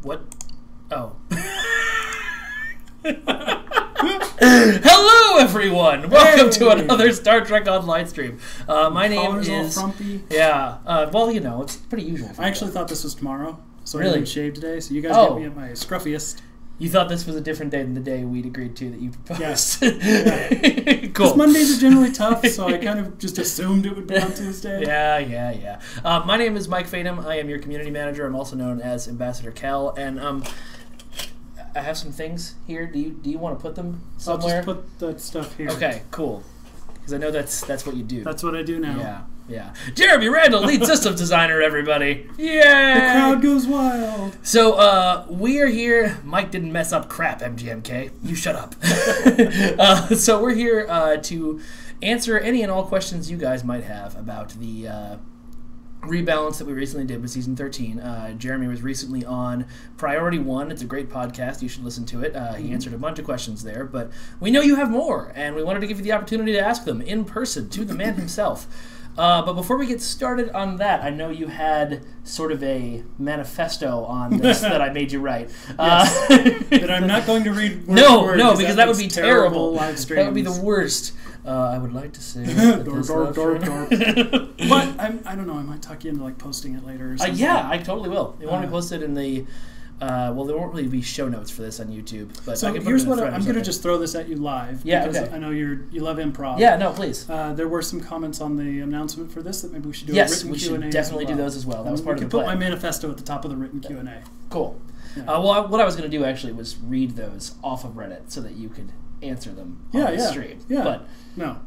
What? Oh. Hello, everyone! Welcome to another Star Trek Online stream. My name is... all frumpy. Yeah. Well, you know, it's pretty usual. I actually thought this was tomorrow, so really? I didn't shave today, so you guys get me at my scruffiest. You thought this was a different day than the day we'd agreed to that you proposed. Yes. Yeah. Cool. Because Mondays are generally tough, so I kind of just assumed it would be on Tuesday. Yeah. My name is Mike Fadum. I am your community manager. I'm also known as Ambassador Cal, and I have some things here. Do you want to put them somewhere? I'll just put that stuff here. Okay, cool. Because I know that's what you do. That's what I do now. Yeah. Jeremy Randall, lead systems designer, everybody. Yay! The crowd goes wild. So, we are here. Mike didn't mess up crap, MGMK. You shut up. So we're here to answer any and all questions you guys might have about the rebalance that we recently did with Season 13. Jeremy was recently on Priority 1. It's a great podcast. You should listen to it. He answered a bunch of questions there, but we know you have more, and we wanted to give you the opportunity to ask them in person to the man himself. But before we get started on that, I know you had sort of a manifesto on this that I made you write. Yes. That I'm not going to read word no, for word, no, because that would be terrible. Live streams. That would be the worst. I would like to say that But I don't know. I might talk you into like posting it later. Or something. Yeah, I totally will. You want to post it in the? Well, there won't really be show notes for this on YouTube. But so I can put here's it in what front I'm going to just throw this at you live. Yeah, because okay. I know you love improv. Yeah, no, please. There were some comments on the announcement for this that maybe we should do. Yes, a written we should Q&A definitely as well. do those as well. That was part of the plan. plan. Put my manifesto at the top of the written Q&A. Cool. Yeah. Well, what I was going to do actually was read those off of Reddit so that you could answer them on the stream. Yeah. But no.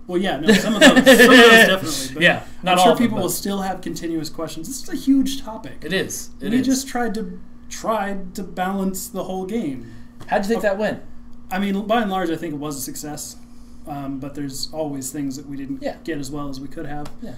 Well, yeah, no, some of those definitely. But yeah, not I'm all sure of them, people will still have continuous questions. This is a huge topic. It is. We just tried to balance the whole game. How'd you think that went? I mean, by and large, I think it was a success. But there's always things that we didn't get as well as we could have. Yeah.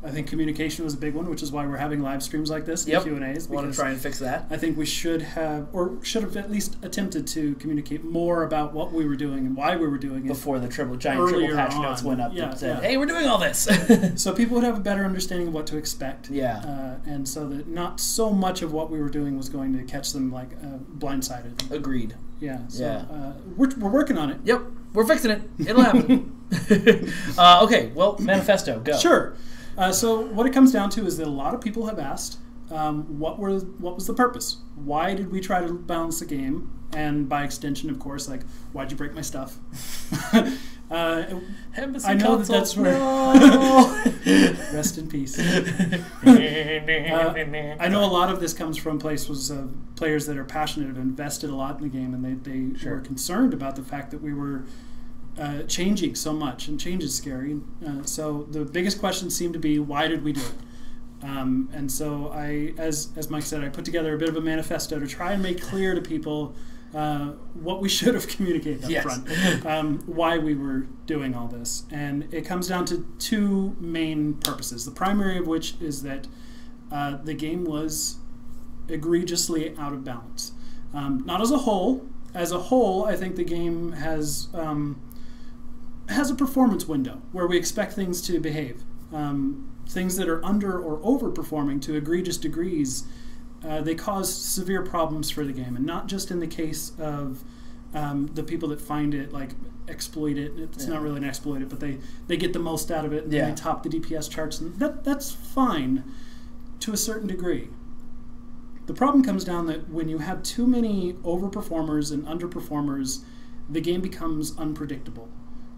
I think communication was a big one, which is why we're having live streams like this and Q&As. We want to try and fix that. I think we should have at least attempted to communicate more about what we were doing and why we were doing it. Before the giant triple patch notes went up and said, hey, we're doing all this. So people would have a better understanding of what to expect. Yeah. And so that not so much of what we were doing was going to catch them like blindsided. Agreed. Yeah. So we're working on it. Yep. We're fixing it. It'll happen. Okay. Well, manifesto. Go. Sure. So what it comes down to is that a lot of people have asked, what was the purpose? Why did we try to balance the game? And by extension, of course, like, why'd you break my stuff? I know that's where... No. Rest in peace. I know a lot of this comes from places of players that are passionate and invested a lot in the game, and they were concerned about the fact that we were changing so much, and change is scary. So the biggest question seemed to be, why did we do it? And so as Mike said, I put together a bit of a manifesto to try and make clear to people what we should have communicated up front, why we were doing all this. And it comes down to two main purposes, the primary of which is that the game was egregiously out of balance. Not as a whole. As a whole, I think the game has a performance window where we expect things to behave. Things that are under or overperforming to egregious degrees, they cause severe problems for the game, and not just in the case of the people that find it, like, exploit it. It's not really an exploit it, but they get the most out of it, and they top the DPS charts, and that's fine to a certain degree. The problem comes down that when you have too many overperformers and underperformers, the game becomes unpredictable,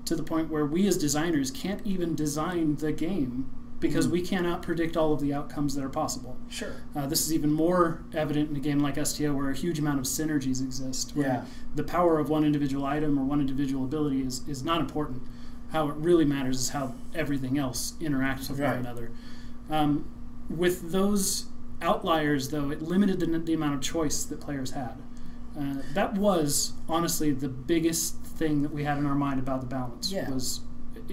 to the point where we as designers can't even design the game because we cannot predict all of the outcomes that are possible. Sure. This is even more evident in a game like STO, where a huge amount of synergies exist, where the power of one individual item or one individual ability is not important. How it really matters is how everything else interacts with one another. With those outliers, though, it limited the amount of choice that players had. That was, honestly, the biggest thing that we had in our mind about the balance. Was,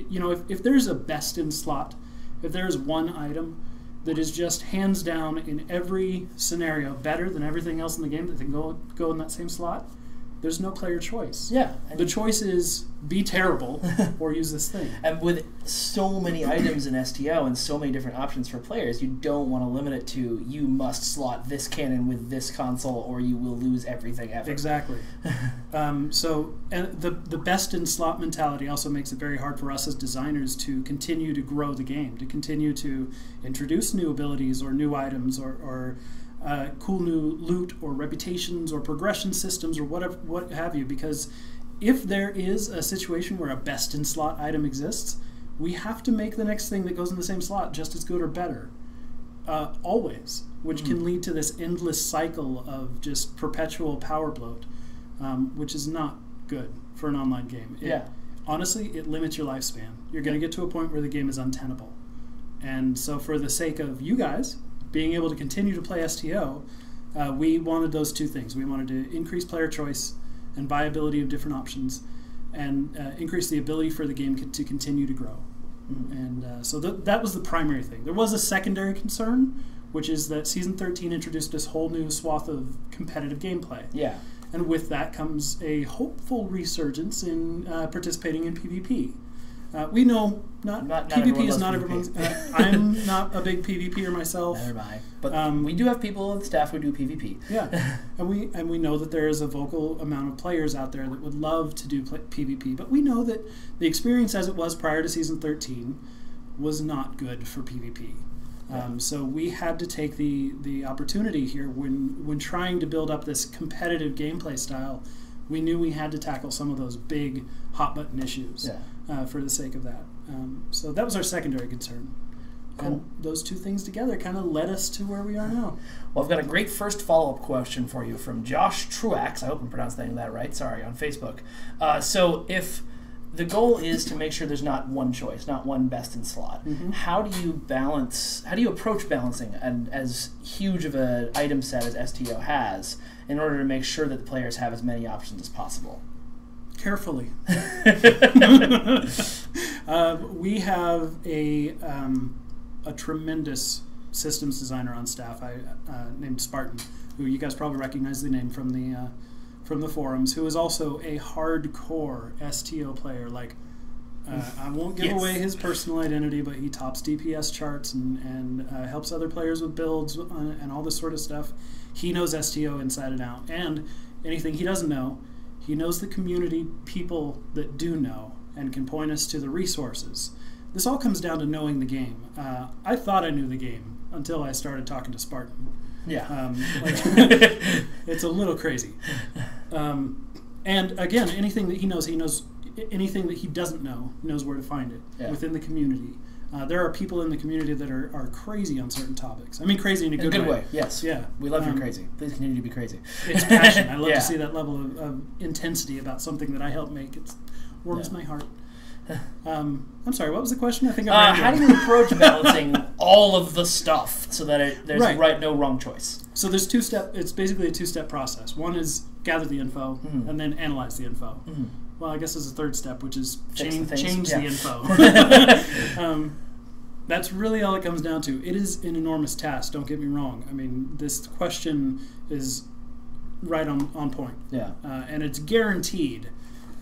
you know, if there's a best in slot, if there's one item that is just hands down in every scenario better than everything else in the game that can go in that same slot, there's no player choice. Yeah. The choice is be terrible or use this thing. And with so many items in STO and so many different options for players, you don't want to limit it to you must slot this cannon with this console or you will lose everything ever. Exactly. So and the best in slot mentality also makes it very hard for us as designers to continue to grow the game, to continue to introduce new abilities or new items or cool new loot or reputations or progression systems or whatever, what have you, because if there is a situation where a best in slot item exists, we have to make the next thing that goes in the same slot just as good or better, always, which can lead to this endless cycle of just perpetual power bloat, which is not good for an online game. Honestly, it limits your lifespan. You're going to get to a point where the game is untenable. And so for the sake of you guys being able to continue to play STO, we wanted those two things. We wanted to increase player choice and viability of different options, and increase the ability for the game to continue to grow. And so that was the primary thing. There was a secondary concern, which is that Season 13 introduced this whole new swath of competitive gameplay. Yeah. And with that comes a hopeful resurgence in participating in PvP. We know not PvP is not everyone's. I'm not a big PvPer myself. Neither am I. But we do have people on staff who do PvP. Yeah, and we know that there is a vocal amount of players out there that would love to do PvP. But we know that the experience as it was prior to Season 13 was not good for PvP. So we had to take the opportunity here when trying to build up this competitive gameplay style. We knew we had to tackle some of those big hot button issues for the sake of that. So that was our secondary concern. Cool. And those two things together kind of led us to where we are now. Well, I've got a great first follow-up question for you from Josh Truax. I hope I'm pronouncing that right. Sorry, on Facebook. So if the goal is to make sure there's not one choice, not one best in slot, how do you approach balancing as huge of an item set as STO has in order to make sure that the players have as many options as possible? Carefully. We have a tremendous systems designer on staff named Spartan, who you guys probably recognize the name from the forums, who is also a hardcore STO player. I won't give away his personal identity, but he tops DPS charts and helps other players with builds and all this sort of stuff. He knows STO inside and out, and anything he doesn't know, he knows the community people that do know and can point us to the resources. This all comes down to knowing the game. I thought I knew the game until I started talking to Spartan. Yeah. It's a little crazy. And again, anything that he knows, anything that he doesn't know, knows where to find it within the community. There are people in the community that are crazy on certain topics. I mean, crazy in a good way. Yes. Yeah. We love you crazy. Please continue to be crazy. It's passion. I love to see that level of intensity about something that I help make. It warms my heart. I'm sorry, what was the question? I think how do you approach balancing all of the stuff so that there's no wrong choice? So there's it's basically a two-step process. One is gather the info and then analyze the info. Well, I guess there's a third step, which is change the info. That's really all it comes down to. It is an enormous task, don't get me wrong. I mean, this question is right on point. Yeah. And it's guaranteed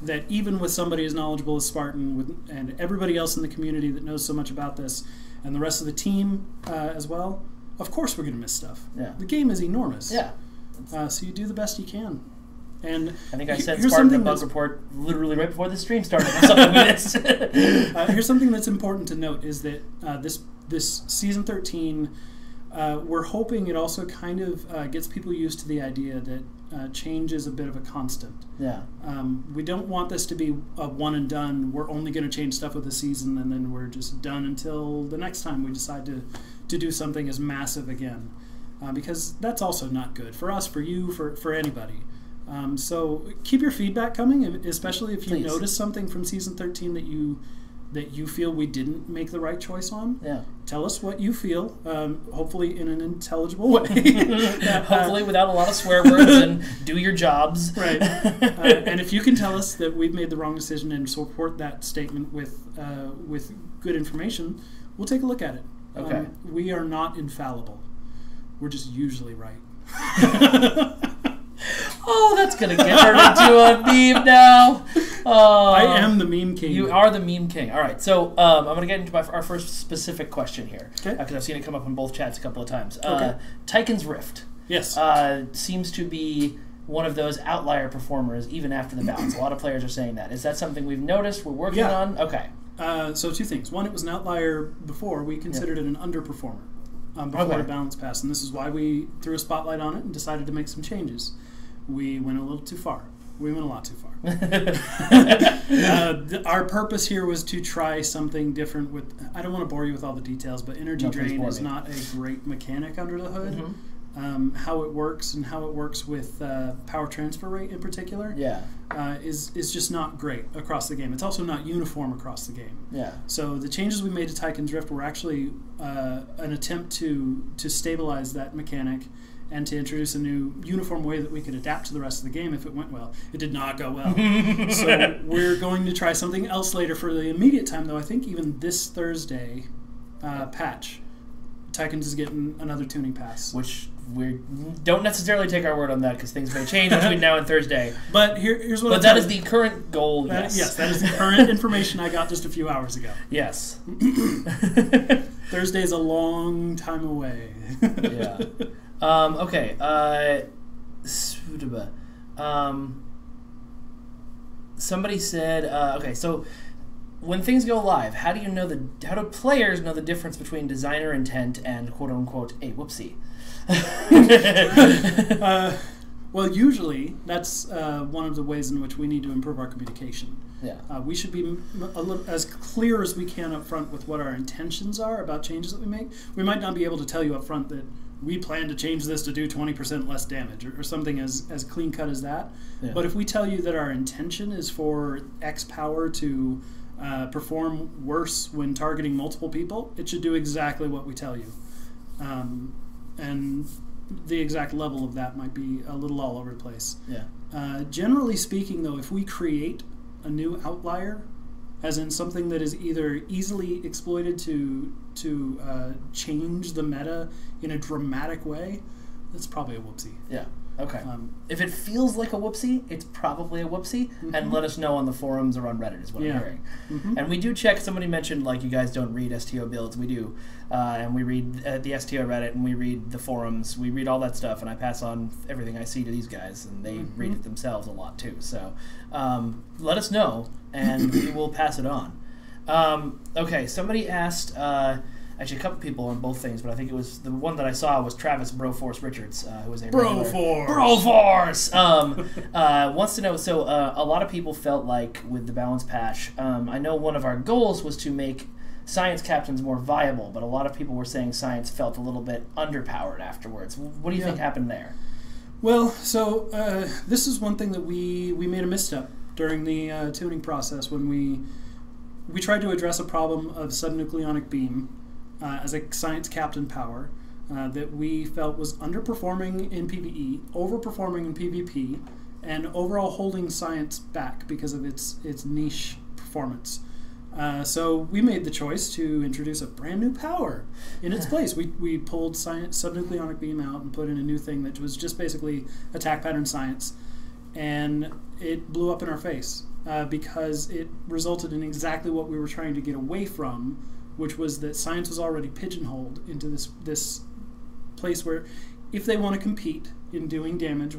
that even with somebody as knowledgeable as Spartan and everybody else in the community that knows so much about this, and the rest of the team as well, of course we're going to miss stuff. Yeah. The game is enormous. Yeah. So you do the best you can. And I think I said Spartan the bug report literally right before the stream started. Something with this. Here's something that's important to note is that this Season 13, we're hoping it also kind of gets people used to the idea that change is a bit of a constant. Yeah. We don't want this to be a one and done. We're only going to change stuff with the season, and then we're just done until the next time we decide to do something as massive again, because that's also not good for us, for you, for anybody. So keep your feedback coming, especially if you notice something from Season 13 that you feel we didn't make the right choice on. Yeah. Tell us what you feel, hopefully in an intelligible way. Hopefully without a lot of swear words, and do your jobs. Right. And if you can tell us that we've made the wrong decision and support that statement with good information, we'll take a look at it. Okay. We are not infallible. We're just usually right. Oh, that's going to get her into a meme now. I am the meme king. You are the meme king. All right, so I'm going to get into our first specific question here. Okay. Because I've seen it come up in both chats a couple of times. Okay. Tychon's Rift. Yes. Seems to be one of those outlier performers even after the balance. A lot of players are saying that. Is that something we've noticed, we're working on? Okay. So two things. One, it was an outlier before. We considered it an underperformer before the balance passed. And this is why we threw a spotlight on it and decided to make some changes. We went a little too far. We went a lot too far. Our purpose here was to try something different with... I don't want to bore you with all the details, but energy drain is not a great mechanic under the hood. Mm-hmm. How it works and how it works with power transfer rate in particular is just not great across the game. It's also not uniform across the game. Yeah. So the changes we made to Tychon's Rift were actually an attempt to stabilize that mechanic and to introduce a new uniform way that we could adapt to the rest of the game if it went well. It did not go well. So we're going to try something else later. For the immediate time, though, I think even this Thursday patch, Tychon's is getting another tuning pass. Which we don't necessarily take our word on that because things may change between now and Thursday. But here's what. But that is the current goal. Yes, that is the current information I got just a few hours ago. Yes. Thursday's a long time away. Yeah. Okay. Somebody said. Okay, so. When things go live, how do players know the difference between designer intent and quote unquote a whoopsie? Well, usually that's one of the ways in which we need to improve our communication. Yeah. We should be as clear as we can up front with what our intentions are about changes that we make. We might not be able to tell you up front that we plan to change this to do 20% less damage or something as clean cut as that. Yeah. But if we tell you that our intention is for X power to perform worse when targeting multiple people, it should do exactly what we tell you. And the exact level of that might be a little all over the place. Yeah. Generally speaking, though, if we create a new outlier, as in something that is either easily exploited to change the meta in a dramatic way, that's probably a whoopsie. Yeah. Okay. If it feels like a whoopsie, it's probably a whoopsie, and let us know on the forums or on Reddit is what I'm hearing. And we do check. Somebody mentioned like you guys don't read STO builds. We do, and we read the STO Reddit and we read the forums. We read all that stuff, and I pass on everything I see to these guys, and they read it themselves a lot too. So let us know, and we will pass it on. Okay. Somebody asked. Actually, a couple people on both things, but I think it was the one that I saw was Travis Broforce Richards, who was a Broforce wants to know. So a lot of people felt like with the balance patch, I know one of our goals was to make science captains more viable, but a lot of people were saying science felt a little bit underpowered afterwards. What do you think happened there? Well, so this is one thing that we made a misstep during the tuning process when we tried to address a problem of subnucleonic beam. As a science captain power that we felt was underperforming in PvE, overperforming in PvP, and overall holding science back because of its niche performance. So we made the choice to introduce a brand new power in its place. We pulled subnucleonic beam out and put in a new thing that was just basically attack pattern science, and it blew up in our face because it resulted in exactly what we were trying to get away from, which was that science was already pigeonholed into this place where if they want to compete in doing damage,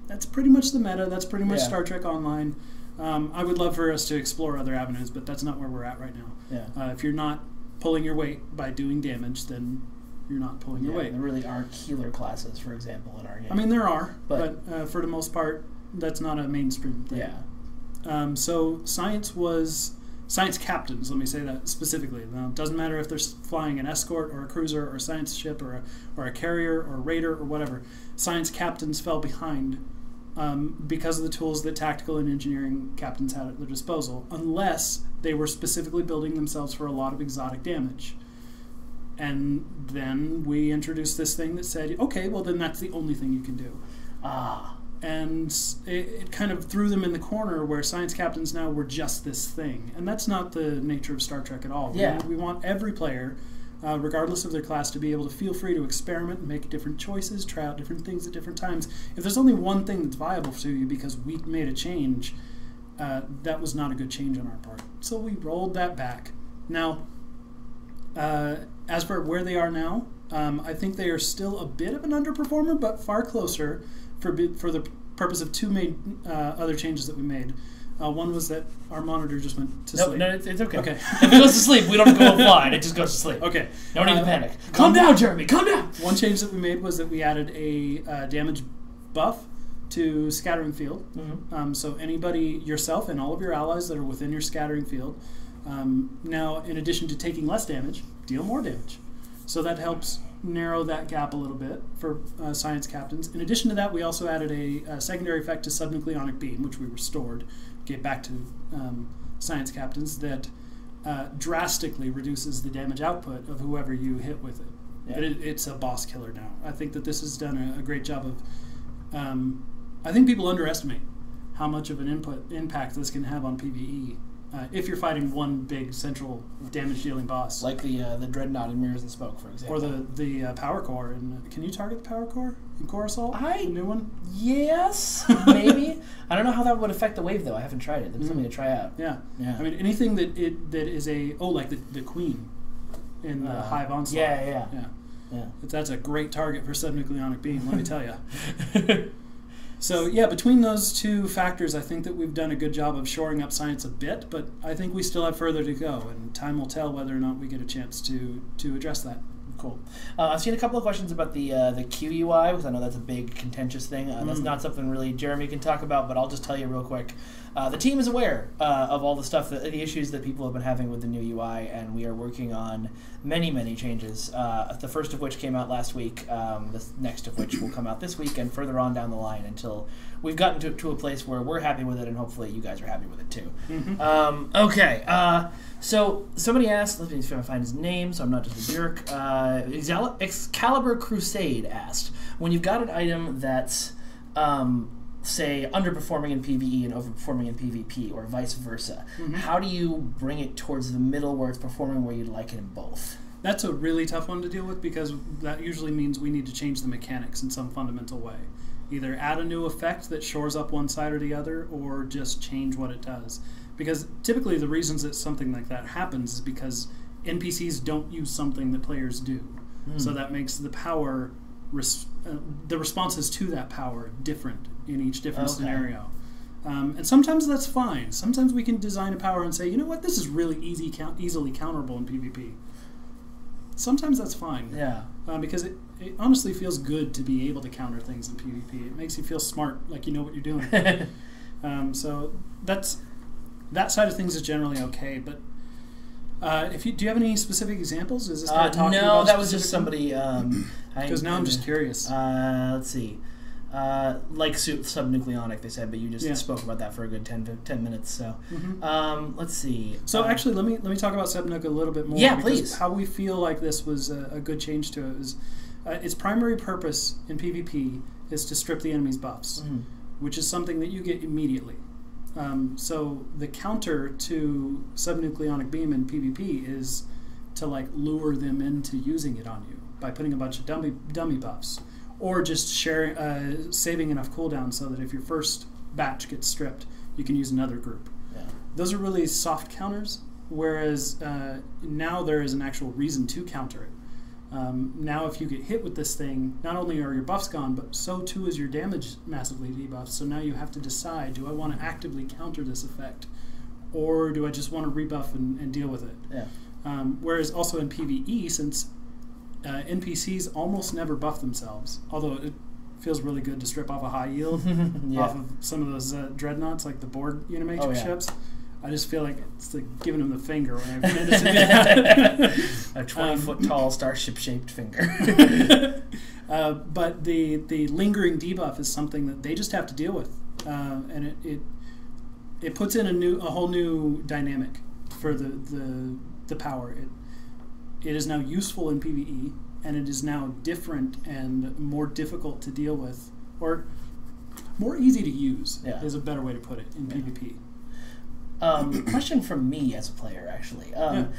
that's pretty much the meta, that's pretty much Star Trek Online. I would love for us to explore other avenues, but that's not where we're at right now. Yeah. If you're not pulling your weight by doing damage, then you're not pulling your weight. There really aren't healer classes, for example, in our game. I mean, there are, but for the most part, that's not a mainstream thing. Yeah. So science captains, let me say that specifically. Now, it doesn't matter if they're flying an escort or a cruiser or a science ship or a carrier or a raider or whatever. Science captains fell behind because of the tools that tactical and engineering captains had at their disposal, unless they were specifically building themselves for a lot of exotic damage. And then we introduced this thing that said, okay, well then that's the only thing you can do. And it kind of threw them in the corner where science captains now were just this thing. And that's not the nature of Star Trek at all. Yeah. We want every player regardless of their class, to be able to feel free to experiment and make different choices, try out different things at different times. If there's only one thing that's viable to you because we made a change, that was not a good change on our part. So we rolled that back. Now, as for where they are now, I think they are still a bit of an underperformer, but far closer for the purpose of two main other changes that we made. One was that our monitor just went to sleep. No, it's okay. Okay. If it goes to sleep, we don't go offline. It just goes to sleep. Okay. No need to panic. Calm down, Jeremy. Calm down. One change that we made was that we added a damage buff to scattering field. Mm-hmm. So anybody, yourself and all of your allies that are within your scattering field, now in addition to taking less damage, deal more damage. So that helps narrow that gap a little bit for science captains. In addition to that, we also added a secondary effect to subnucleonic beam, which we restored, gave back to science captains, that drastically reduces the damage output of whoever you hit with it. Yeah. It's a boss killer now. I think that this has done a great job of... I think people underestimate how much of an impact this can have on PvE. If you're fighting one big central damage-dealing boss, like the Dreadnought in Mirrors and Smoke, for example, or the Power Core. And can you target the Power Core in Core Assault? The new one? Yes, maybe. I don't know how that would affect the wave though. I haven't tried it. That's something to try out. Yeah. I mean, anything that is like the Queen in the Hive Onslaught. Yeah. That's a great target for subnucleonic beam. Let me tell you. So yeah, between those two factors, I think that we've done a good job of shoring up science a bit, but I think we still have further to go, and time will tell whether or not we get a chance to address that. Cool. I've seen a couple of questions about the QUI, because I know that's a big contentious thing. That's not something really Jeremy can talk about, but I'll just tell you real quick. The team is aware of all the stuff, the issues that people have been having with the new UI, and we are working on many changes. The first of which came out last week, the next of which will come out this week, and further on down the line until we've gotten to a place where we're happy with it, and hopefully you guys are happy with it too. Mm-hmm. Okay. So somebody asked, let me see if I find his name so I'm not just a jerk. Excalibur Crusade asked, when you've got an item that's say underperforming in PvE and overperforming in PvP, or vice versa, how do you bring it towards the middle where it's performing where you'd like it in both? That's a really tough one to deal with, because that usually means we need to change the mechanics in some fundamental way. Either add a new effect that shores up one side or the other, or just change what it does. Because typically the reasons that something like that happens is because NPCs don't use something that players do. So that makes the power, the responses to that power different in each different scenario. And sometimes that's fine. Sometimes we can design a power and say, you know what, this is really easily counterable in PvP. Sometimes that's fine. Yeah. Because it honestly feels good to be able to counter things in PvP. It makes you feel smart, like you know what you're doing. So that side of things is generally okay, but do you have any specific examples? Is this no, that was just somebody. Because now I'm just curious. Let's see. Like subnucleonic, they said, but you just spoke about that for a good 10 minutes. So let's see. So actually, let me talk about subnuc a little bit more. Yeah, please. How we feel like this was a good change to it is its primary purpose in PvP is to strip the enemy's buffs, which is something that you get immediately. So the counter to subnucleonic beam in PvP is to like lure them into using it on you by putting a bunch of dummy buffs, or just saving enough cooldown so that if your first batch gets stripped, you can use another group. Yeah. Those are really soft counters, whereas now there is an actual reason to counter it. Now if you get hit with this thing, not only are your buffs gone, but so too is your damage massively debuffed. So now you have to decide, do I want to actively counter this effect, or do I just want to rebuff and deal with it? Yeah. Whereas also in PvE, since NPCs almost never buff themselves, although it feels really good to strip off a high yield off of some of those dreadnoughts, like the Borg Unimatrix ships. I just feel like it's like giving him the finger when I managed to do that. A 20-foot-tall starship-shaped finger. But the lingering debuff is something that they just have to deal with, and it puts in a whole new dynamic for the power. It is now useful in PvE, and it is now different and more difficult to deal with, or more easy to use is a better way to put it in PvP. Question from me as a player, actually.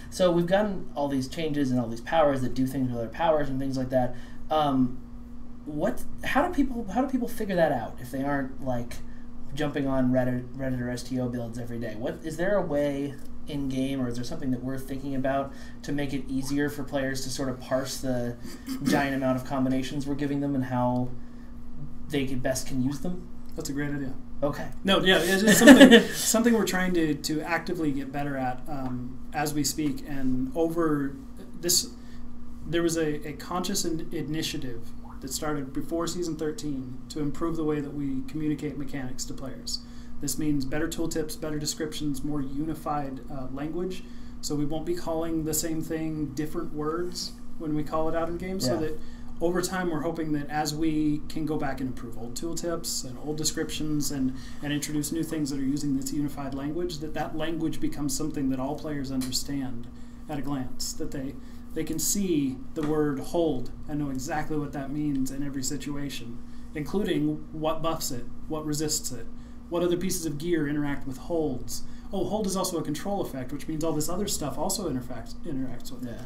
So we've gotten all these changes and all these powers that do things with other powers and things like that. How do people figure that out if they aren't like jumping on Reddit or STO builds every day? Is there a way in game, or is there something that we're thinking about to make it easier for players to sort of parse the giant amount of combinations we're giving them and how they best can use them? That's a great idea. Okay. No, yeah, it's something we're trying to actively get better at as we speak. And over this, there was a conscious initiative that started before Season 13 to improve the way that we communicate mechanics to players. This means better tooltips, better descriptions, more unified language. So we won't be calling the same thing different words when we call it out in game. So that over time we're hoping that as we can go back and improve old tooltips and old descriptions and introduce new things that are using this unified language, that language becomes something that all players understand at a glance. That they can see the word hold and know exactly what that means in every situation, including what buffs it, what resists it, what other pieces of gear interact with holds. Oh, hold is also a control effect, which means all this other stuff also interacts with it.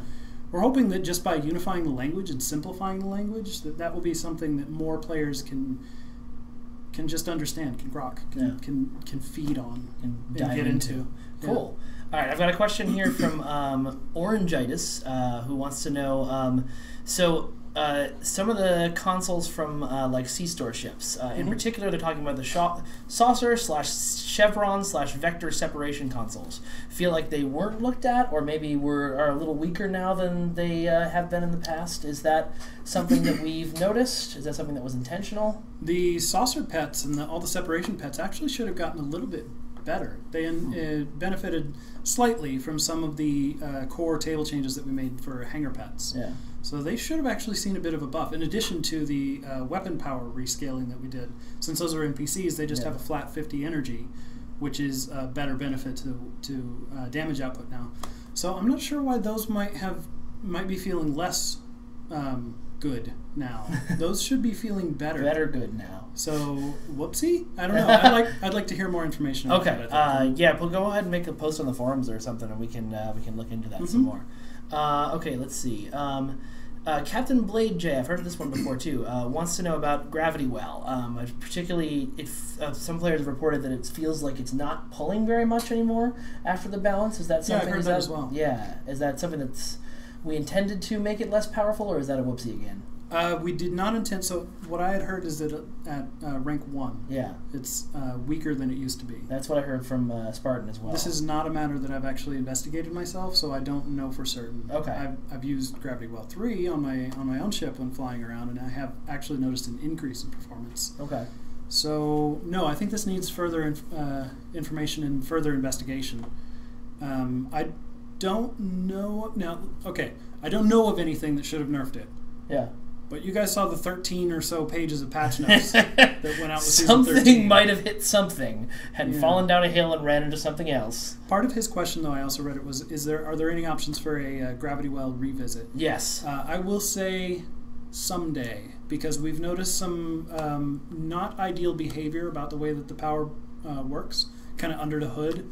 We're hoping that just by unifying the language and simplifying the language, that will be something that more players can just understand, can grok, can feed on, and get into. Cool. All right, I've got a question here from Orangitis, who wants to know, some of the consoles from like C-Store ships. In particular, they're talking about the saucer/chevron/vector separation consoles. Feel like they weren't looked at, or maybe are a little weaker now than they have been in the past. Is that something that we've noticed? Is that something that was intentional? The saucer pets and all the separation pets actually should have gotten a little bit better. They benefited slightly from some of the core table changes that we made for hanger pets. Yeah. So they should have actually seen a bit of a buff, in addition to the weapon power rescaling that we did. Since those are NPCs, they just have a flat 50 energy, which is a better benefit to damage output now. So I'm not sure why those might be feeling less good now. Those should be feeling better. Better good now. So whoopsie? I don't know. I'd like to hear more information. Okay. Yeah. We'll go ahead and make a post on the forums or something, and we can look into that some more. Okay. Let's see. Captain Blade J, I've heard of this one before too, wants to know about Gravity Well. Particularly, some players have reported that it feels like it's not pulling very much anymore after the balance. Is that something? Yeah, I've heard that as well. Yeah. Is that something that's we intended to make it less powerful, or is that a whoopsie again? We did not intend. So what I had heard is that at rank 1, it's weaker than it used to be. That's what I heard from Spartan as well. This is not a matter that I've actually investigated myself, so I don't know for certain. Okay. I've used Gravity Well 3 on my own ship when flying around, and I have actually noticed an increase in performance. Okay. So no, I think this needs further information and further investigation. I don't know now. Okay, I don't know of anything that should have nerfed it. Yeah. But you guys saw the 13 or so pages of patch notes that went out with Season 13. Something might have hit something and fallen down a hill and ran into something else. Part of his question, though, I also read it, was: are there any options for a Gravity Well revisit? Yes. I will say someday, because we've noticed some not ideal behavior about the way that the power works, kind of under the hood.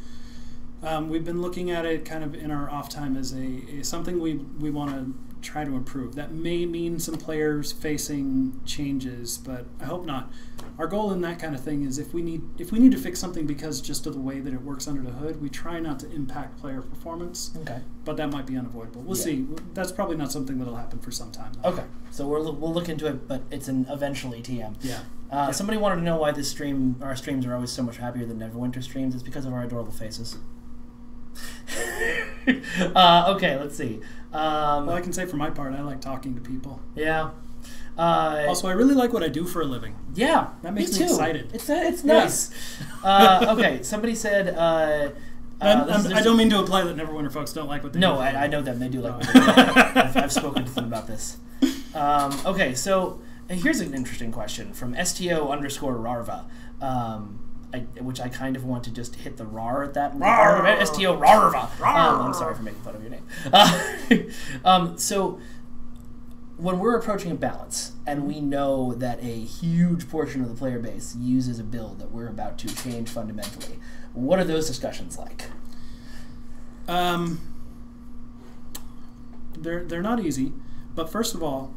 We've been looking at it kind of in our off time as something we want to try to improve. That may mean some players facing changes, but I hope not. Our goal in that kind of thing is if we need to fix something because just of the way that it works under the hood, we try not to impact player performance. Okay. But that might be unavoidable. We'll see. That's probably not something that'll happen for some time, though. Okay. So we'll look into it, but it's an eventually TM. Yeah. Somebody wanted to know why our streams are always so much happier than Neverwinter streams. It's because of our adorable faces. Okay, let's see. Well, I can say for my part, I like talking to people. Yeah. Also, I really like what I do for a living. Yeah, that makes me excited. It's nice. Okay, somebody said. I don't mean to imply that Neverwinter folks don't like what they do. No, I know them. They do like what they do. I've spoken to them about this. Okay, so here's an interesting question from STO_Rarva. Which I kind of want to just hit the rar at that. STO Rarva. I'm sorry for making fun of your name. So when we're approaching a balance, and we know that a huge portion of the player base uses a build that we're about to change fundamentally, What are those discussions like? They're not easy, but first of all,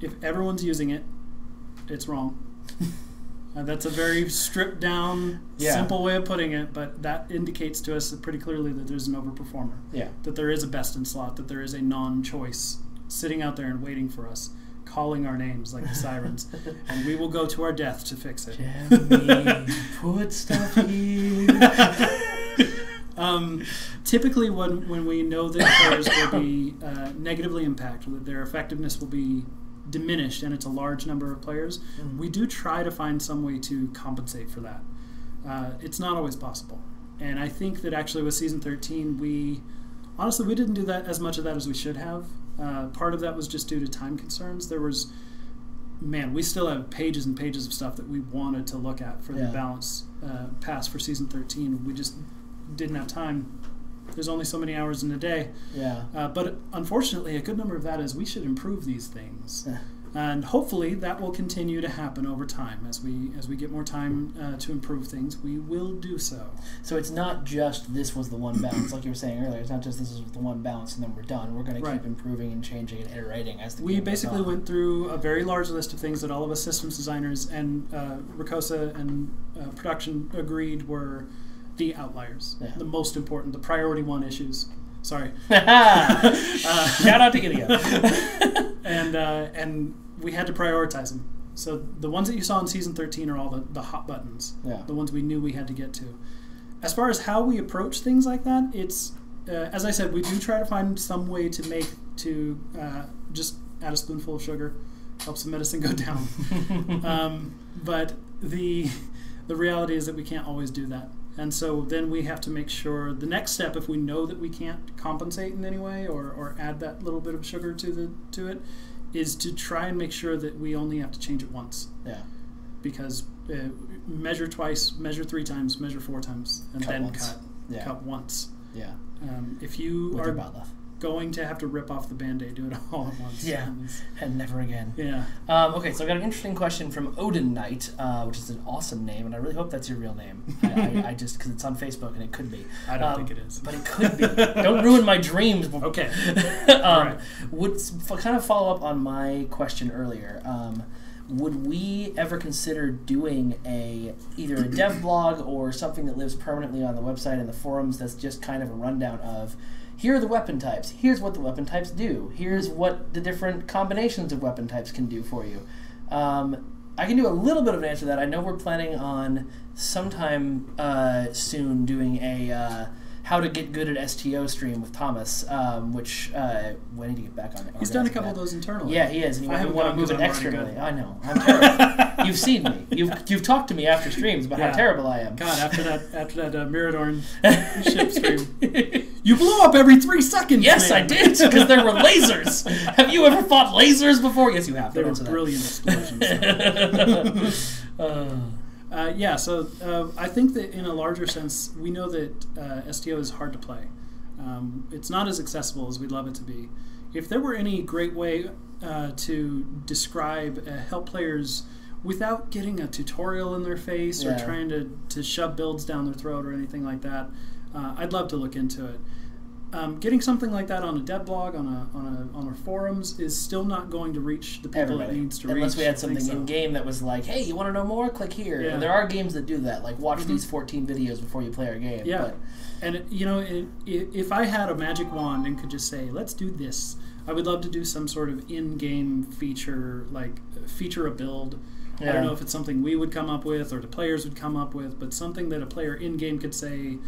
if everyone's using it, it's wrong. That's a very stripped down, simple way of putting it, but that indicates to us pretty clearly that there's an overperformer. Yeah. That there is a best in slot, that there is a non-choice sitting out there and waiting for us, calling our names like the sirens, and we will go to our death to fix it. Jeremy, put stuff here. Typically, when we know that players will be negatively impacted, that their effectiveness will be diminished, and it's a large number of players, we do try to find some way to compensate for that. It's not always possible, and I think that actually with Season 13, we didn't do that as much of that as we should have. Part of that was just due to time concerns. We still have pages and pages of stuff that we wanted to look at for the balance pass for Season 13. We just didn't have time. There's only so many hours in a day. Yeah. But unfortunately, a good number of that is we should improve these things. And hopefully that will continue to happen over time. As we get more time to improve things, we will do so. So it's not just this was the one balance, like you were saying earlier. It's not just this is the one balance and then we're done. We're going to keep improving and changing and iterating as the game goes on. We basically went through a very large list of things that all of us systems designers and Ricosa and production agreed were the outliers, the most important, the priority one issues. Sorry. Shout out to Gideon. And we had to prioritize them. So the ones that you saw in Season 13 are all the hot buttons, the ones we knew we had to get to. As far as how we approach things like that, it's, as I said, we do try to find some way to just add a spoonful of sugar, helps the medicine go down. But the reality is that we can't always do that. And so then we have to make sure the next step, if we know that we can't compensate in any way or add that little bit of sugar to it, is to try and make sure that we only have to change it once. Yeah. Because measure twice, measure 3 times, measure 4 times, and then once. cut once. Yeah. If you are going to have to rip off the Band-Aid, do it all at once. Yeah, and never again. Yeah. Okay, so I got an interesting question from Odin Knight, which is an awesome name, and I really hope that's your real name. I just, because it's on Facebook, and it could be. I don't think it is. But it could be. Don't ruin my dreams. Okay. Right. Would kind of follow up on my question earlier. Would we ever consider doing either a dev blog or something that lives permanently on the website and the forums that's just kind of a rundown of, here are the weapon types, here's what the weapon types do, here's what the different combinations of weapon types can do for you? I can do a little bit of an answer to that. I know we're planning on sometime soon doing a how to get good at STO stream with Thomas, which we need to get back on it. He's done a couple of those internally. Yeah, he is, and you want to move it externally. I know. I'm terrible. You've seen me. You've talked to me after streams about how terrible I am. God, after that Miradorn ship stream, you blew up every 3 seconds. Yes, man. I did, because there were lasers. Have you ever fought lasers before? Yes, you have. They were brilliant explosions. So I think that in a larger sense, we know that STO is hard to play. It's not as accessible as we'd love it to be. If there were any great way to describe help players without getting a tutorial in their face or trying to shove builds down their throat or anything like that, I'd love to look into it. Getting something like that on a dev blog, on our forums, is still not going to reach the people it needs to reach. Unless we had something in game that was like, hey, you want to know more? Click here. Yeah. And there are games that do that, like watch these 14 videos before you play our game. Yeah, and if I had a magic wand and could just say, let's do this, I would love to do some sort of in-game feature, like feature a build. I don't know if it's something we would come up with or the players would come up with, but something that a player in-game could say,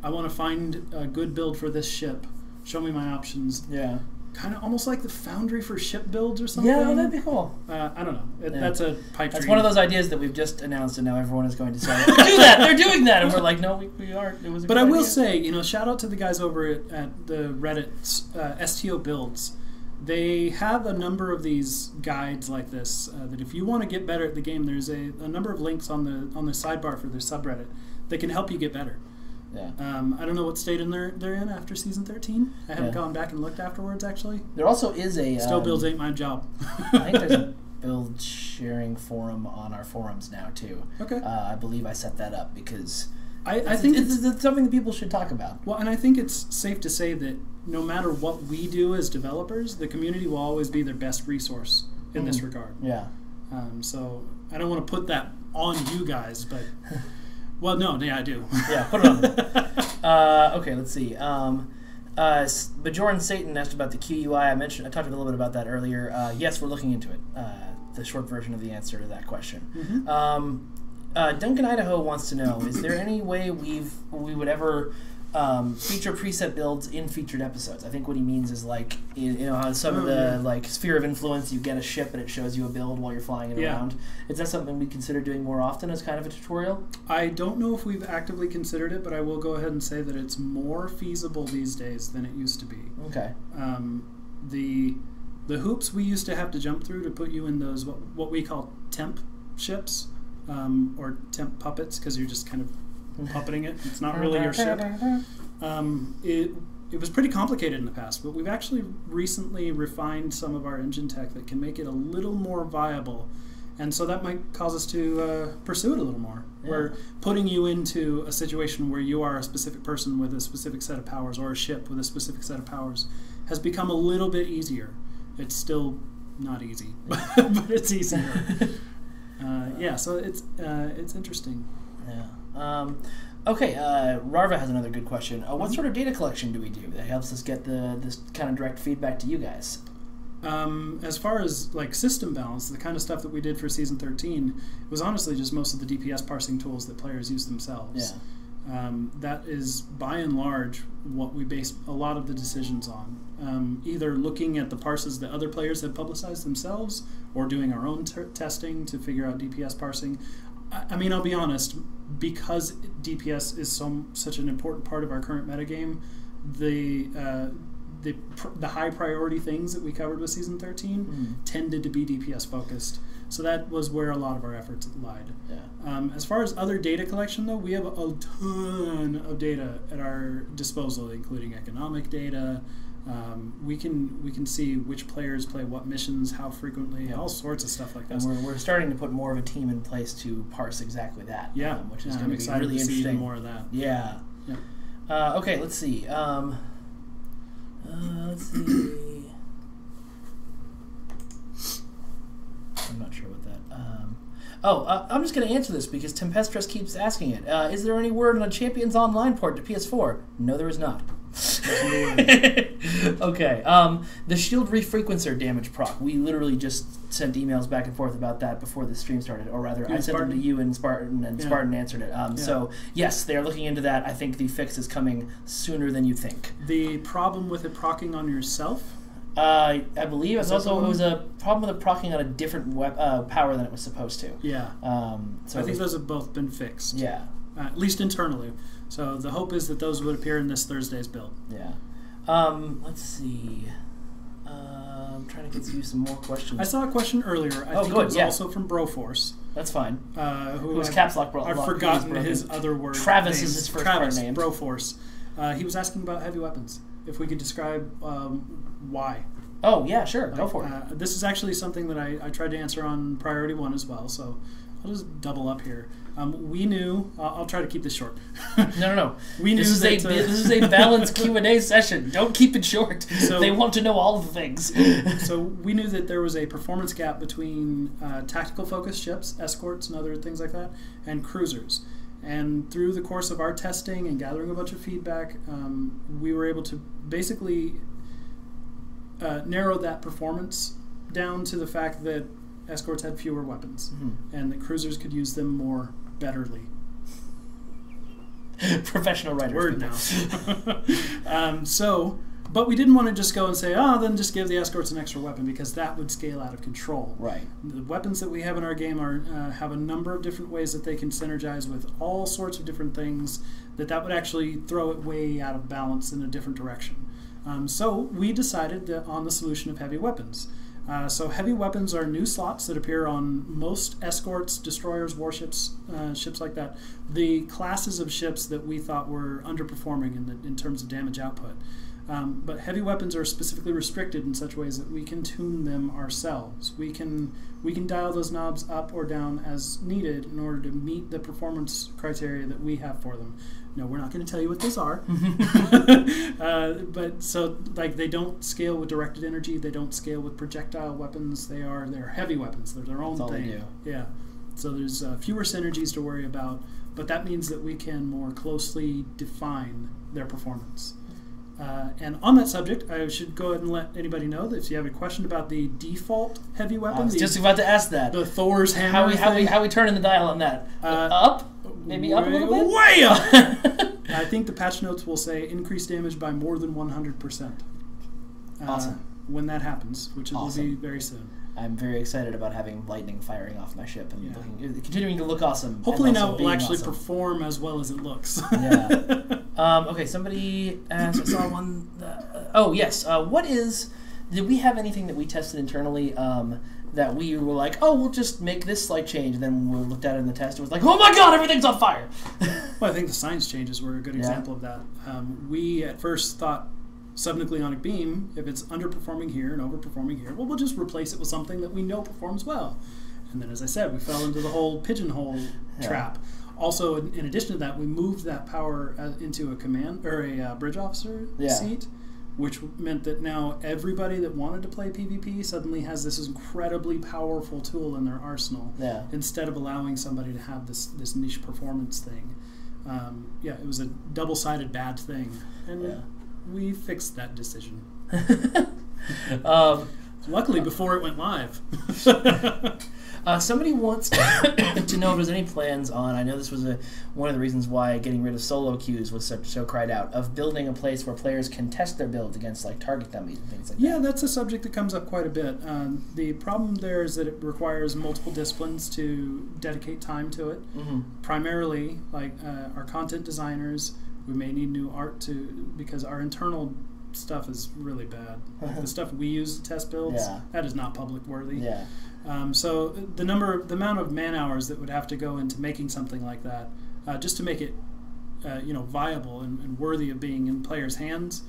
I want to find a good build for this ship. Show me my options. Yeah. Kind of almost like the Foundry for ship builds or something. Yeah, that'd be cool. I don't know. That's a pipe dream. That's one of those ideas that we've just announced, and now everyone is going to say, do that! They're doing that! And we're like, no, we aren't. It was a But I will say, shout out to the guys over at the Reddit STO Builds. They have a number of these guides like this that if you want to get better at the game, there's a number of links on the sidebar for their subreddit that can help you get better. Yeah. I don't know what state they're in after Season 13. I haven't gone back and looked afterwards, actually. There also is a... Still builds ain't my job. I think there's a build sharing forum on our forums now, too. Okay. I believe I set that up because I think it's something that people should talk about. Well, and I think it's safe to say that no matter what we do as developers, the community will always be their best resource in this regard. Yeah. So I don't want to put that on you guys, but well, no, yeah, I do. Yeah, put it on them. Okay, let's see. Bajoran Satan asked about the QUI. I talked a little bit about that earlier. Yes, we're looking into it. The short version of the answer to that question. Duncan Idaho wants to know: is there any way we would ever feature preset builds in featured episodes? I think what he means is like how some of the like sphere of influence, you get a ship and it shows you a build while you're flying it around. Is that something we consider doing more often as kind of a tutorial? I don't know if we've actively considered it, but I will go ahead and say that it's more feasible these days than it used to be. Okay. The hoops we used to have to jump through to put you in those what we call temp ships or temp puppets, because you're just kind of puppeting it. It's not really your ship. It was pretty complicated in the past, but we've actually recently refined some of our engine tech that can make it a little more viable, and so that might cause us to pursue it a little more. Yeah. We're putting you into a situation where you are a specific person with a specific set of powers, or a ship with a specific set of powers, has become a little bit easier. It's still not easy, but it's easier. Yeah, so it's interesting. Yeah. Okay, Rarva has another good question. What sort of data collection do we do that helps us get this kind of direct feedback to you guys? As far as like system balance, the kind of stuff that we did for Season 13 was honestly just most of the DPS parsing tools that players use themselves. Yeah. That is, by and large, what we base a lot of the decisions on. Either looking at the parses that other players have publicized themselves, or doing our own testing to figure out DPS parsing. I mean, I'll be honest, because DPS is such an important part of our current metagame, the high priority things that we covered with Season 13 tended to be DPS focused. So that was where a lot of our efforts lied. Yeah. As far as other data collection, though, we have a ton of data at our disposal, including economic data. We can see which players play what missions, how frequently, all sorts of stuff like that. And we're starting to put more of a team in place to parse exactly that. Yeah, which is going to be really interesting. See more of that. Yeah. Okay, let's see. Let's see. I'm not sure what that. I'm just going to answer this because Tempestress keeps asking it. Is there any word on a Champions Online port to PS4? No, there is not. Okay. The shield refrequencer damage proc. We literally just sent emails back and forth about that before the stream started, or rather, I sent them to you and Spartan, and Spartan answered it. So yes, they are looking into that. I think the fix is coming sooner than you think. The problem with it procking on yourself? I believe it was a problem with it procking on a different power than it was supposed to. Yeah. So I think those have both been fixed. Yeah. At least internally. So the hope is that those would appear in this Thursday's build. Yeah. Let's see. I'm trying to get you some more questions. I saw a question earlier. I think it was also from Broforce. That's fine. Who was Caps Lock Bro? I've forgotten his other word. Travis is his first part name. Broforce. He was asking about heavy weapons. If we could describe why. Oh, yeah, sure. Go for it. This is actually something that I tried to answer on Priority 1 as well, so I'll just double up here. We knew... I'll try to keep this short. No. We knew this is a balanced Q&A session. Don't keep it short. So, they want to know all of the things. So we knew that there was a performance gap between tactical-focused ships, escorts and other things like that, and cruisers. And through the course of our testing and gathering a bunch of feedback, we were able to basically narrow that performance down to the fact that escorts had fewer weapons and that cruisers could use them more betterly. Professional writer. Word now. But we didn't want to just go and say, then just give the escorts an extra weapon, because that would scale out of control. Right. The weapons that we have in our game have a number of different ways that they can synergize with all sorts of different things that would actually throw it way out of balance in a different direction. So we decided on the solution of heavy weapons. So heavy weapons are new slots that appear on most escorts, destroyers, warships, ships like that. The classes of ships that we thought were underperforming in terms of damage output. But heavy weapons are specifically restricted in such ways that we can tune them ourselves. We can dial those knobs up or down as needed in order to meet the performance criteria that we have for them. No, we're not going to tell you what those are. But so like they don't scale with directed energy. They don't scale with projectile weapons. They're heavy weapons. They're their own That's all thing. they do. Yeah. So there's fewer synergies to worry about, but that means that we can more closely define their performance. And on that subject, I should go ahead and let anybody know that if you have a question about the default heavy weapon, I was just about to ask that. The Thor's hammer. How we turning the dial on that? Up? Maybe up a little bit? Way up! I think the patch notes will say increase damage by more than 100%. Awesome. When that happens, which Awesome. will be very soon. I'm very excited about having lightning firing off my ship and continuing to look awesome. Hopefully and now it will actually awesome. perform as well as it looks. Yeah. Okay, somebody asked, I saw one. Oh, yes. Did we have anything that we tested internally that we were like, oh, we'll just make this slight change, and then we looked at it in the test and was like, oh my god, everything's on fire! Well, I think the science changes were a good example of that. We at first thought subnucleonic beam, if it's underperforming here and overperforming here, well, we'll just replace it with something that we know performs well. And then, as I said, we fell into the whole pigeonhole trap. Also, in addition to that, we moved that power into a command or a bridge officer seat, which meant that now everybody that wanted to play PvP suddenly has this incredibly powerful tool in their arsenal, instead of allowing somebody to have this niche performance thing. It was a double-sided bad thing, and we fixed that decision. Luckily, before it went live. Somebody wants to know if there's any plans on, I know this was one of the reasons why getting rid of solo queues was so cried out, of building a place where players can test their builds against like target dummies and things like that. Yeah, that's a subject that comes up quite a bit. The problem there is that it requires multiple disciplines to dedicate time to it. Primarily, like our content designers, we may need new art because our internal stuff is really bad. Like the stuff we use to test builds, that is not public worthy. So the amount of man hours that would have to go into making something like that, just to make it, viable and worthy of being in players' hands,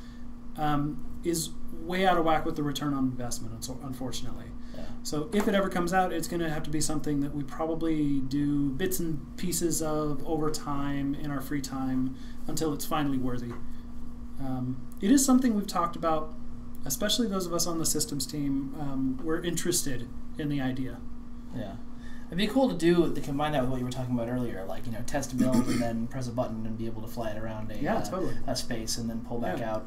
is way out of whack with the return on investment, unfortunately. So if it ever comes out, it's going to have to be something that we probably do bits and pieces of over time in our free time until it's finally worthy. It is something we've talked about, especially those of us on the systems team. We're interested in the idea. Yeah. It'd be cool to combine that with what you were talking about earlier, like, test a build and then press a button and be able to fly it around a space and then pull back out.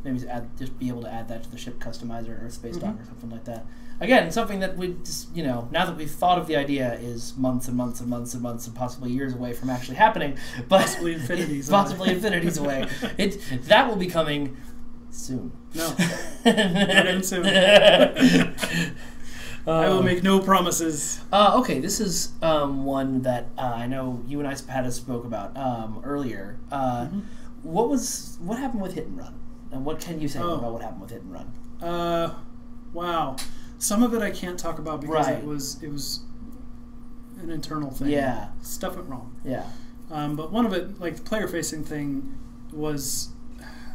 Maybe just be able to add that to the ship customizer or space dock or something like that. Again, something that we just, now that we've thought of the idea, is months and months and months and months and possibly years away from actually happening. But possibly infinities. Infinities away. That will be coming soon. No. Not in soon. I will make no promises. Okay, this is one that I know you and I had a spoke about earlier. What happened with Hit and Run? And what can you say about what happened with Hit and Run? Wow. Some of it I can't talk about because it was an internal thing. Yeah. Stuff went wrong. Yeah. But one of it, like the player-facing thing, this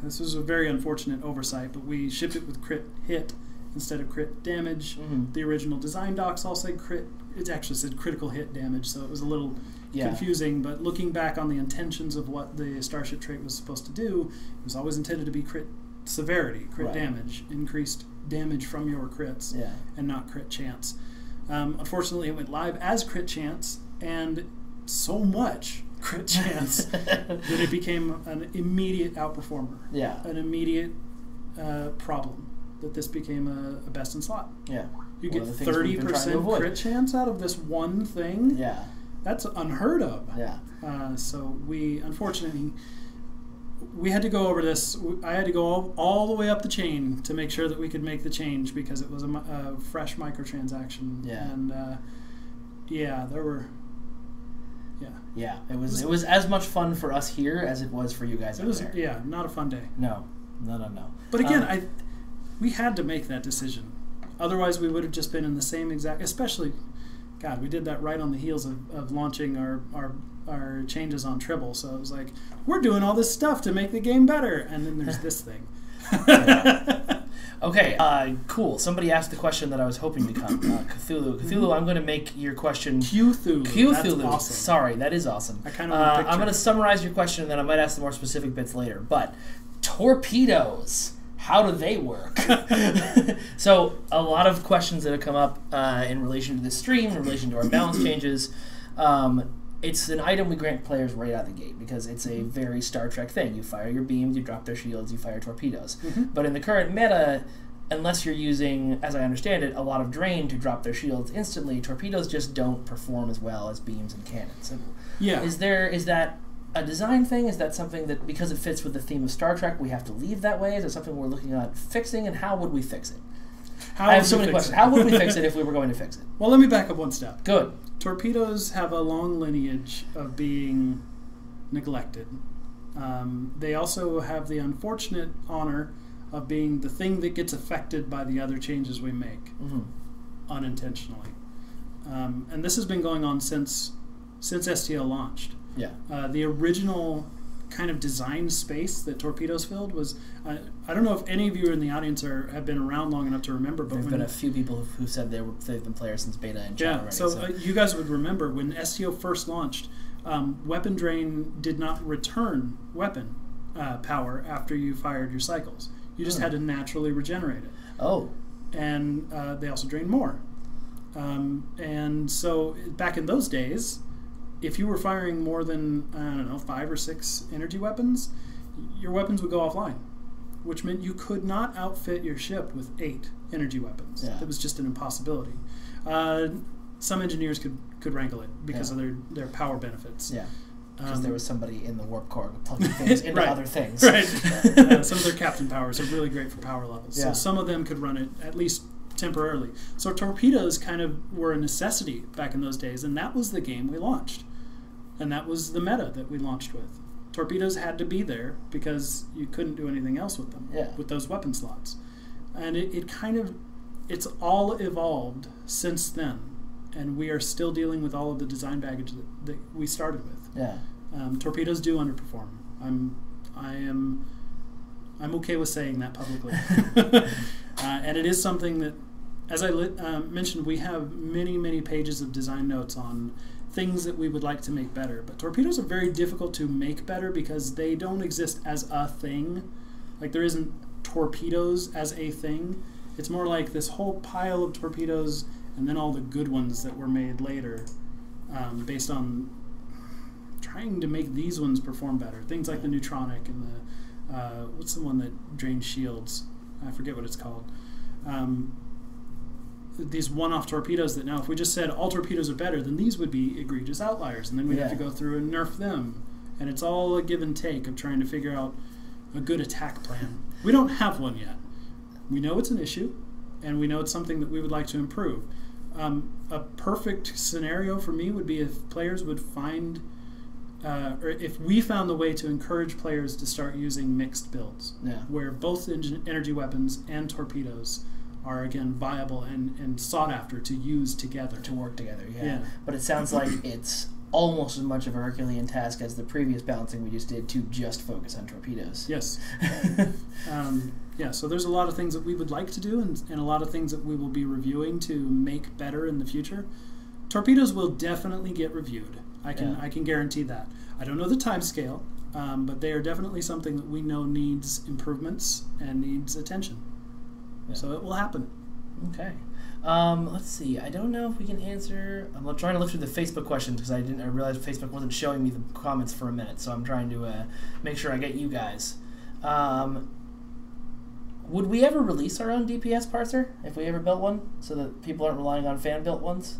was a very unfortunate oversight, but we shipped it with crit hit instead of crit damage. The original design docs all said crit. It actually said critical hit damage, so it was a little confusing. But looking back on the intentions of what the Starship trait was supposed to do, it was always intended to be crit severity, crit damage, increased damage from your crits, and not crit chance. Unfortunately, it went live as crit chance, and so much crit chance that it became an immediate outperformer. An immediate problem. That this became a best in slot. You get 30% crit chance out of this one thing. That's unheard of. So we unfortunately had to go over this. I had to go all the way up the chain to make sure that we could make the change because it was a fresh microtransaction. And there were. It was as much fun for us here as it was for you guys out there. Yeah, not a fun day. No. But again, we had to make that decision. Otherwise, we would have just been in the same exact. Especially, God, we did that right on the heels of launching our changes on Tribble. So it was like, we're doing all this stuff to make the game better, and then there's this thing. Okay, cool. Somebody asked the question that I was hoping to come. Cthulhu. Cthulhu, I'm going to make your question... Cthulhu. Cthulhu. That's awesome. Sorry, that is awesome. I kind of want to picture. I'm going to summarize your question, and then I might ask the more specific bits later. But torpedoes, how do they work? So a lot of questions that have come up in relation to this stream, in relation to our balance changes. It's an item we grant players right out of the gate because it's a very Star Trek thing. You fire your beams, you drop their shields, you fire torpedoes. But in the current meta, unless you're using, as I understand it, a lot of drain to drop their shields instantly, torpedoes just don't perform as well as beams and cannons. Yeah. Is that a design thing? Is that something that, because it fits with the theme of Star Trek, we have to leave that way? Is it something we're looking at fixing, and how would we fix it? I have so many questions. How would we fix it if we were going to fix it? Well, let me back up one step. Good. Torpedoes have a long lineage of being neglected. They also have the unfortunate honor of being the thing that gets affected by the other changes we make unintentionally. And this has been going on since STL launched. Yeah. The original kind of design space that torpedoes filled was, I don't know if any of you in the audience have been around long enough to remember, but there have been a few people who said they've been players since beta and chat already. So you guys would remember when STO first launched, weapon drain did not return weapon power after you fired your cycles. You just had to naturally regenerate it. Oh. And they also drained more. And so back in those days, if you were firing more than, 5 or 6 energy weapons, your weapons would go offline, which meant you could not outfit your ship with 8 energy weapons. Yeah. That was just an impossibility. Some engineers could wrangle it because of their power benefits. Yeah. Because there was somebody in the warp core plugging things into other things. Right. Some of their captain powers are really great for power levels. Yeah. So some of them could run it at least temporarily. So torpedoes kind of were a necessity back in those days, and that was the game we launched. And that was the meta that we launched with. Torpedoes had to be there because you couldn't do anything else with them, with those weapon slots. And it's all evolved since then. And we are still dealing with all of the design baggage that we started with. Yeah. Torpedoes do underperform. I'm okay with saying that publicly. And it is something that, as I mentioned, we have many, many pages of design notes on things that we would like to make better. But torpedoes are very difficult to make better because they don't exist as a thing. Like, there isn't torpedoes as a thing. It's more like this whole pile of torpedoes and then all the good ones that were made later based on trying to make these ones perform better. Things like the Neutronic and the, what's the one that drains shields? I forget what it's called. These one-off torpedoes that now, if we just said all torpedoes are better, then these would be egregious outliers, and then we'd have to go through and nerf them. And it's all a give and take of trying to figure out a good attack plan. We don't have one yet. We know it's an issue, and we know it's something that we would like to improve. A perfect scenario for me would be if players would find, or if we found the way to encourage players to start using mixed builds, where both energy weapons and torpedoes are, again, viable and sought after to use together. To work together, yeah. But it sounds like it's almost as much of a Herculean task as the previous balancing we just did to just focus on torpedoes. Yes. So there's a lot of things that we would like to do and a lot of things that we will be reviewing to make better in the future. Torpedoes will definitely get reviewed. I can guarantee that. I don't know the time scale, but they are definitely something that we know needs improvements and needs attention. Yeah. So it will happen. Okay. Let's see. I don't know if we can answer. I'm trying to look through the Facebook questions because I realized Facebook wasn't showing me the comments for a minute. So I'm trying to make sure I get you guys. Would we ever release our own DPS parser if we ever built one, so that people aren't relying on fan-built ones?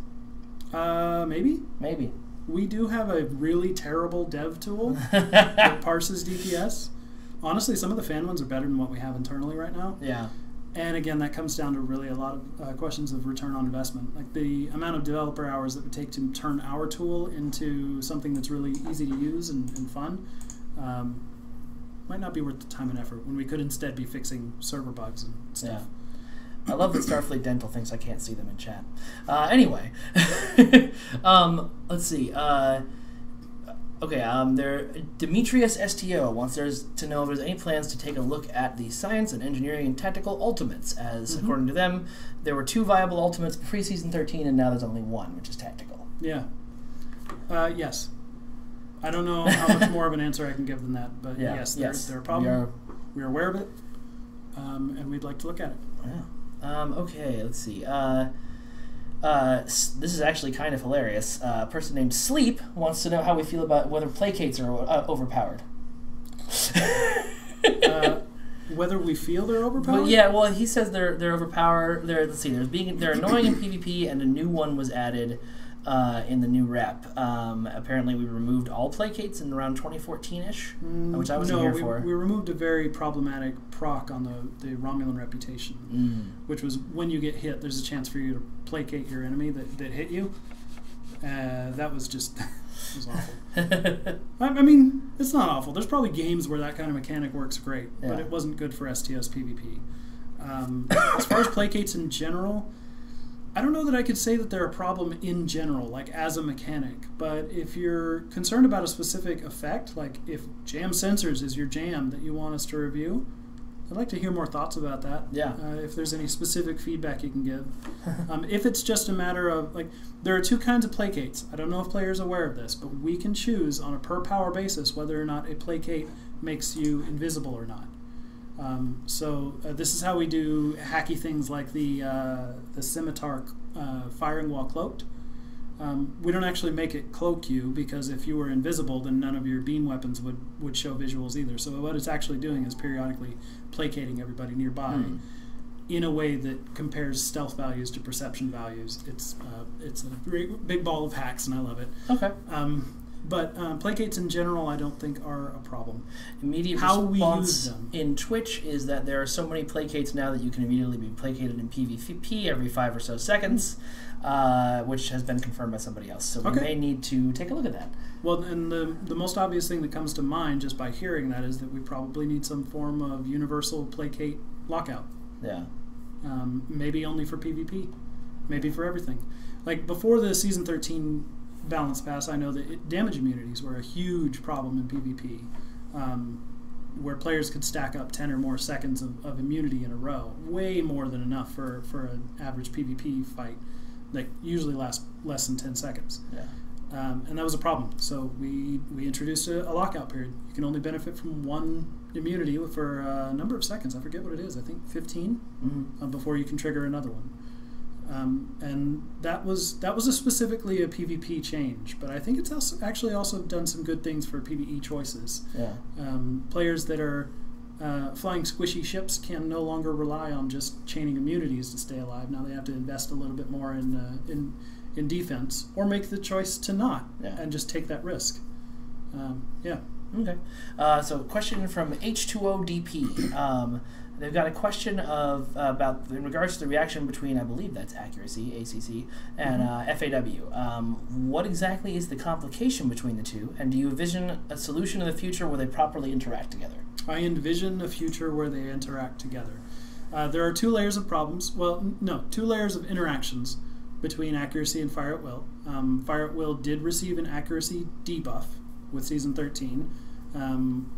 Maybe. Maybe. We do have a really terrible dev tool that parses DPS. Honestly, some of the fan ones are better than what we have internally right now. Yeah. And again, that comes down to really a lot of questions of return on investment. Like the amount of developer hours that it would take to turn our tool into something that's really easy to use and fun might not be worth the time and effort when we could instead be fixing server bugs and stuff. I love that Starfleet Dental thinks I can't see them in chat. Anyway, let's see. Demetrius STO wants to know if there's any plans to take a look at the science and engineering and tactical ultimates, as according to them, there were 2 viable ultimates pre-season 13, and now there's only 1, which is tactical. Yeah. Yes. I don't know how much more of an answer I can give than that, but yes, they're a problem. We're aware of it, and we'd like to look at it. Yeah. Okay, let's see. This is actually kind of hilarious. A person named Sleep wants to know how we feel about whether placates are overpowered. Whether we feel they're overpowered? Well, yeah, well, he says they're overpowered. Let's see. They're annoying in PvP, and a new one was added in the new rep. Apparently, we removed all placates in around 2014-ish, which I wasn't here for. We removed a very problematic proc on the Romulan reputation, which was when you get hit, there's a chance for you to placate your enemy that hit you. That was just it was awful. I mean, it's not awful. There's probably games where that kind of mechanic works great, but it wasn't good for STS PvP. As far as placates in general, I don't know that I could say that they're a problem in general, like as a mechanic, but if you're concerned about a specific effect, like if jam sensors is your jam that you want us to review, I'd like to hear more thoughts about that. Yeah. If there's any specific feedback you can give. If it's just a matter of, like, there are 2 kinds of placates. I don't know if players are aware of this, but we can choose on a per power basis whether or not a placate makes you invisible or not. This is how we do hacky things like the scimitar firing while cloaked. We don't actually make it cloak you, because if you were invisible, then none of your beam weapons would show visuals either. So what it's actually doing is periodically placating everybody nearby in a way that compares stealth values to perception values. It's a great big ball of hacks, and I love it. Okay. But placates in general, I don't think are a problem. Immediate response in Twitch is that there are so many placates now that you can immediately be placated in PvP every 5 or so seconds, which has been confirmed by somebody else. So we may need to take a look at that. Well, and the most obvious thing that comes to mind just by hearing that is that we probably need some form of universal placate lockout. Yeah. Maybe only for PvP. Maybe for everything. Like before the Season 13 balance pass, I know that damage immunities were a huge problem in PvP, where players could stack up 10 or more seconds of immunity in a row, way more than enough for an average PvP fight that usually lasts less than 10 seconds. Yeah. And that was a problem, so we introduced a lockout period. You can only benefit from 1 immunity for a number of seconds. I forget what it is. I think 15 before you can trigger another one. And that was specifically a PvP change, but I think it's actually also done some good things for PvE choices. Yeah. Players that are flying squishy ships can no longer rely on just chaining immunities to stay alive. Now they have to invest a little bit more in defense, or make the choice to not and just take that risk. Yeah. Okay. So question from H2ODP. They've got a question about in regards to the reaction between, I believe that's accuracy, ACC, and FAW. What exactly is the complication between the two, and do you envision a solution in the future where they properly interact together? I envision a future where they interact together. There are 2 layers of problems. Well, no, 2 layers of interactions between accuracy and Fire at Will. Fire at Will did receive an accuracy debuff with Season 13.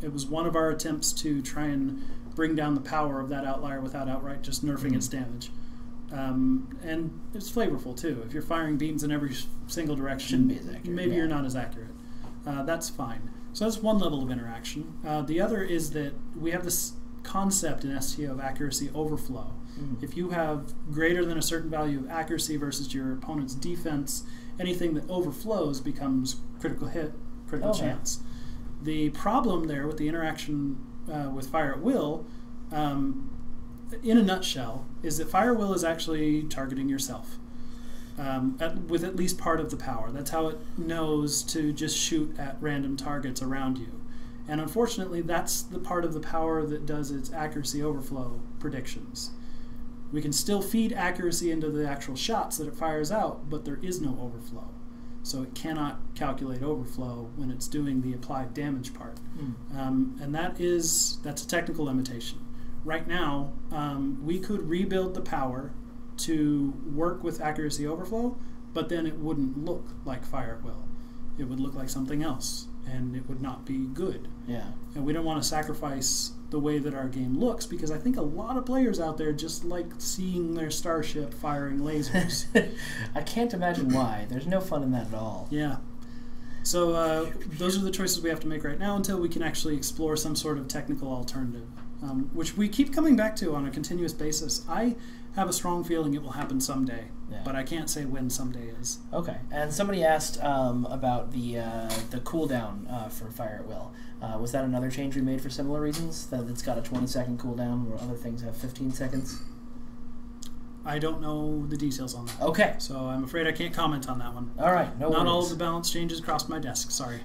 It was one of our attempts to try and bring down the power of that outlier without outright just nerfing its damage. And it's flavorful too. If you're firing beams in every single direction, shouldn't be as accurate, maybe you're not as accurate. That's fine. So that's one level of interaction. The other is that we have this concept in STO of accuracy overflow. If you have greater than a certain value of accuracy versus your opponent's defense, anything that overflows becomes critical hit, critical chance. The problem there with the interaction with Fire at Will, in a nutshell, is that Fire at Will is actually targeting yourself with at least part of the power. That's how it knows to just shoot at random targets around you. And unfortunately, that's the part of the power that does its accuracy overflow predictions. We can still feed accuracy into the actual shots that it fires out, but there is no overflow. So it cannot calculate overflow when it's doing the applied damage part. And that's a technical limitation. right now, we could rebuild the power to work with accuracy overflow, but then it wouldn't look like Fire at Will. It would look like something else, and it would not be good. Yeah. And we don't want to sacrifice the way that our game looks, because I think a lot of players out there just like seeing their starship firing lasers. I can't imagine why. There's no fun in that at all. Yeah. So those are the choices we have to make right now until we can actually explore some sort of technical alternative, which we keep coming back to on a continuous basis. I have a strong feeling it will happen someday, but I can't say when someday is. Okay. And somebody asked about the cooldown for Fire at Will. Was that another change we made for similar reasons? That it's got a 20-second cooldown where other things have 15 seconds? I don't know the details on that. Okay. So I'm afraid I can't comment on that one. All right. No worries. Not all of the balance changes crossed my desk. Sorry.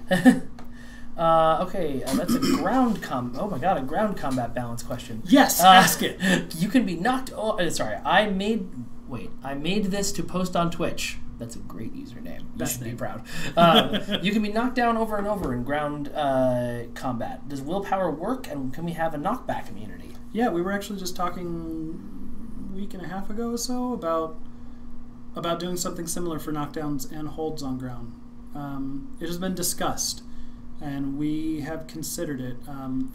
Okay, that's a ground combat balance question. Yes, ask it. You can be knocked. Sorry, I made this to post on Twitch. That's a great username. You should be proud. You can be knocked down over and over in ground combat. Does willpower work, and can we have a knockback immunity? Yeah, we were actually just talking a week and a half ago or so about doing something similar for knockdowns and holds on ground. It has been discussed, and we have considered it.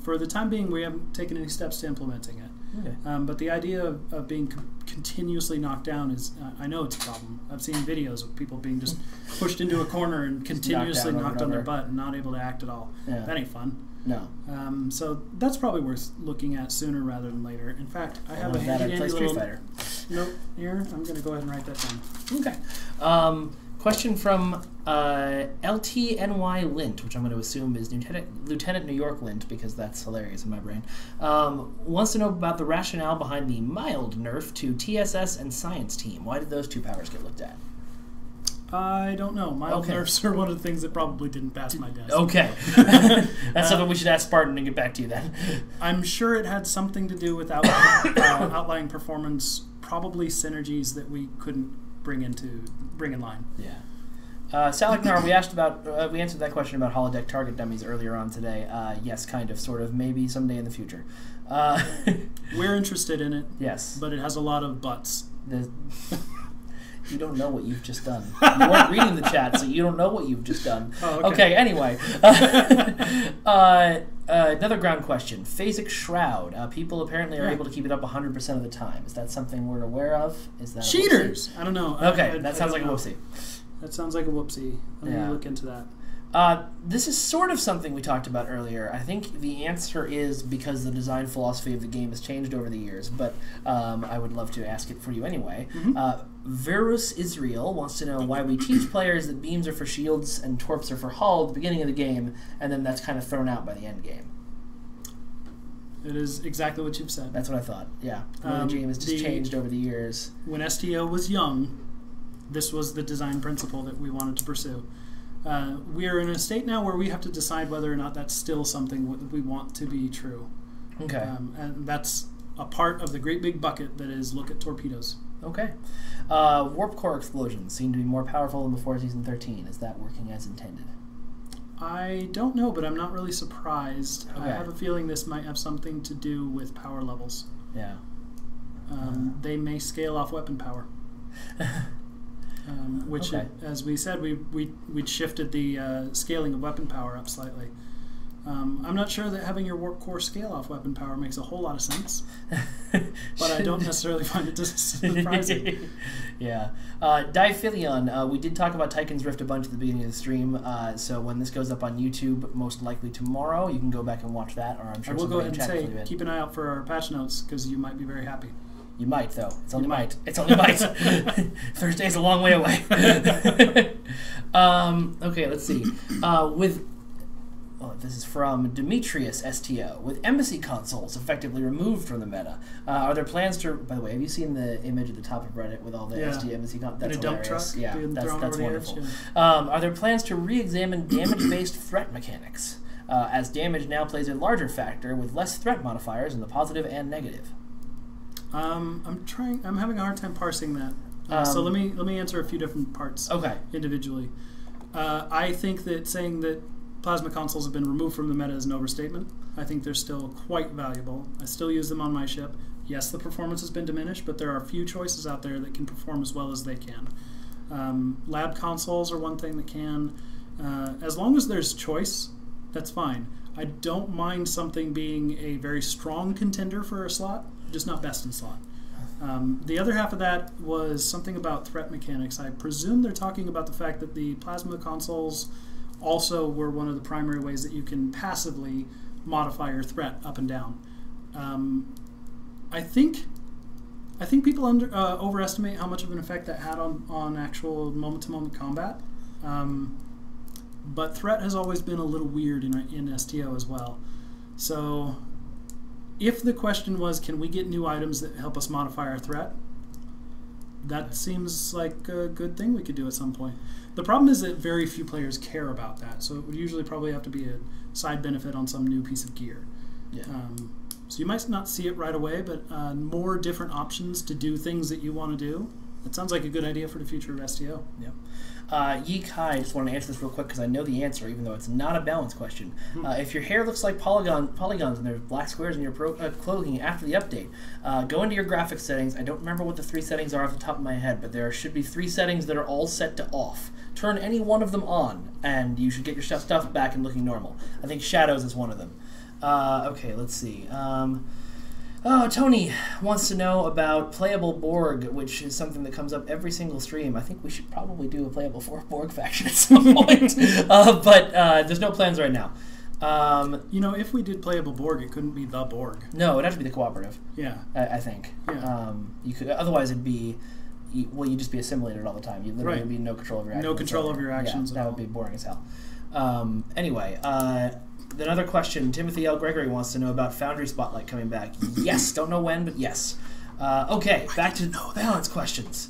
For the time being, we haven't taken any steps to implementing it. Okay. But the idea of being continuously knocked down is, I know it's a problem. I've seen videos of people being just pushed into a corner and continuously knocked on their butt and not able to act at all. Yeah. That ain't fun. No. So that's probably worth looking at sooner rather than later. In fact, I have a handy little note here. I'm going to go ahead and write that down. Okay. Question from LTNY Lint, which I'm going to assume is Lieutenant New York Lint, because that's hilarious in my brain. Wants to know about the rationale behind the mild nerf to TSS and Science Team. Why did those two powers get looked at? I don't know. Mild nerfs are one of the things that probably didn't pass my desk. Okay. That's something we should ask Spartan and get back to you then. I'm sure it had something to do with outlying performance, probably synergies that we couldn't bring in line. Yeah. Saliknar, we answered that question about holodeck target dummies earlier on today. Yes, kind of, sort of, maybe someday in the future. We're interested in it. Yes. But it has a lot of buts. You don't know what you've just done. You weren't reading the chat, so you don't know what you've just done. Oh, okay, anyway. Another ground question. Phasic Shroud. People apparently are able to keep it up 100% of the time. Is that something we're aware of? Is that cheaters? I don't know. Okay, that sounds like a whoopsie. That sounds like a whoopsie. Let me look into that. This is sort of something we talked about earlier. I think the answer is because the design philosophy of the game has changed over the years, but I would love to ask it for you anyway. Verus Israel wants to know why we teach players that beams are for shields and torps are for hull at the beginning of the game, and then that's kind of thrown out by the end game. It is exactly what you've said. That's what I thought, yeah. The game has just changed over the years. When STO was young, this was the design principle that we wanted to pursue. We are in a state now where we have to decide whether or not that's still something we want to be true. Okay. And that's a part of the great big bucket that is look at torpedoes. Okay. Warp core explosions seem to be more powerful than before Season 13. Is that working as intended? I don't know, but I'm not really surprised. Okay. I have a feeling this might have something to do with power levels. Yeah. They may scale off weapon power. Which, as we said, we'd shifted the scaling of weapon power up slightly. I'm not sure that having your warp core scale off weapon power makes a whole lot of sense, but I don't necessarily find it surprising. Yeah. Diphilion, we did talk about Tychon's Rift a bunch at the beginning of the stream, so when this goes up on YouTube, most likely tomorrow, you can go back and watch that, or I'm sure I will go ahead and say, keep an eye out for our patch notes, because you might be very happy. You might, though. It's only might. It's only might. Thursday's a long way away. Okay, let's see. This is from Demetrius STO. With embassy consoles effectively removed from the meta, are there plans to... By the way, have you seen the image at the top of Reddit with all the STO embassy consoles? That's hilarious. Dump truck yeah, that's wonderful. Are there plans to re-examine damage-based threat mechanics, as damage now plays a larger factor with less threat modifiers in the positive and negative? I'm having a hard time parsing that. So let me answer a few different parts. Individually. I think that saying that plasma consoles have been removed from the meta is an overstatement. I think they're still quite valuable. I still use them on my ship. Yes, the performance has been diminished, but there are a few choices out there that can perform as well as they can. Lab consoles are one thing that can. As long as there's choice, that's fine. I don't mind something being a very strong contender for a slot, just not best in slot. The other half of that was something about threat mechanics. I presume they're talking about the fact that the plasma consoles also were one of the primary ways that you can passively modify your threat up and down. I think people overestimate how much of an effect that had on actual moment-to-moment combat. But threat has always been a little weird in STO as well. So if the question was, can we get new items that help us modify our threat? That seems like a good thing we could do at some point. The problem is that very few players care about that, so it would usually probably have to be a side benefit on some new piece of gear. Yeah. So you might not see it right away, but more different options to do things that you want to do. That sounds like a good idea for the future of STO. Yep. Yi Kai, I just want to answer this real quick because I know the answer, even though it's not a balance question. If your hair looks like polygons and there's black squares in your clothing after the update, go into your graphics settings. I don't remember what the 3 settings are off the top of my head, but there should be 3 settings that are all set to off. Turn any one of them on, and you should get your stuff back and looking normal. I think shadows is one of them. Okay, let's see. Tony wants to know about playable Borg, which is something that comes up every single stream. I think we should probably do a playable Borg faction at some point, but there's no plans right now. You know, if we did playable Borg, it couldn't be the Borg. No, it'd have to be the cooperative. Yeah, I think. Yeah. You could otherwise it'd be. Well, you'd just be assimilated all the time. You'd literally be no control of your actions. No control of your actions. Yeah, that would be boring as hell. Anyway. Another question, Timothy L. Gregory wants to know about Foundry Spotlight coming back. Yes, don't know when, but yes. Okay, back to balance questions.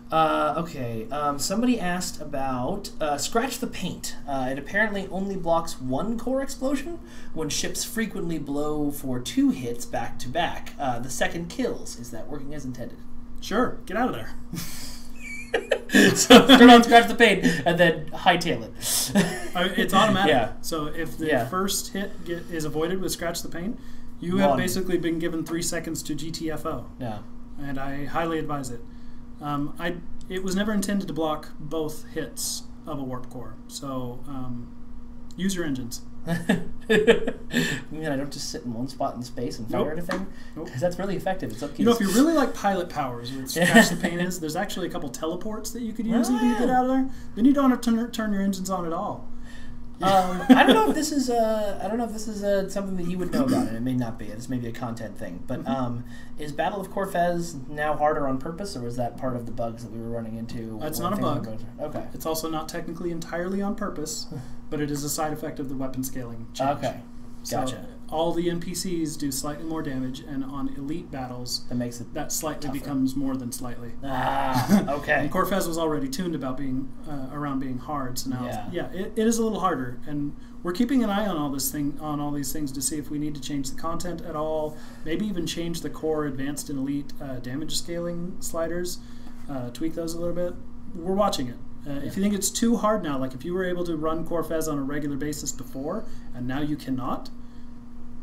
Somebody asked about Scratch the Paint. It apparently only blocks 1 core explosion when ships frequently blow for 2 hits back to back. The second kills. Is that working as intended? Sure, get out of there. So turn on Scratch the Paint and then hightail it. It's automatic. Yeah. So if the first hit is avoided with Scratch the Paint, you have basically been given 3 seconds to GTFO. Yeah. And I highly advise it. It was never intended to block both hits of a warp core. So use your engines. I don't just sit in one spot in space and fire anything? Because that's really effective. It's up to you know, if you really like pilot powers, which Scratch the Paint is, there's actually a couple teleports that you could use even to get out of there. Then you don't have to turn your engines on at all. I don't know if this is something that you would know about, and it may not be. This may be a content thing. But is Battle of Corfez now harder on purpose, or was that part of the bugs that we were running into? It's not a bug. Okay. It's also not technically entirely on purpose, but it is a side effect of the weapon scaling change. Okay. Gotcha. So all the NPCs do slightly more damage, and on elite battles, that slightly becomes more than slightly. Okay. And Corfez was already tuned about being around being hard, so now it is a little harder, and we're keeping an eye on all these things to see if we need to change the content at all. Maybe even change the core advanced and elite damage scaling sliders, tweak those a little bit. We're watching it. If you think it's too hard now, like if you were able to run Corfez on a regular basis before, and now you cannot,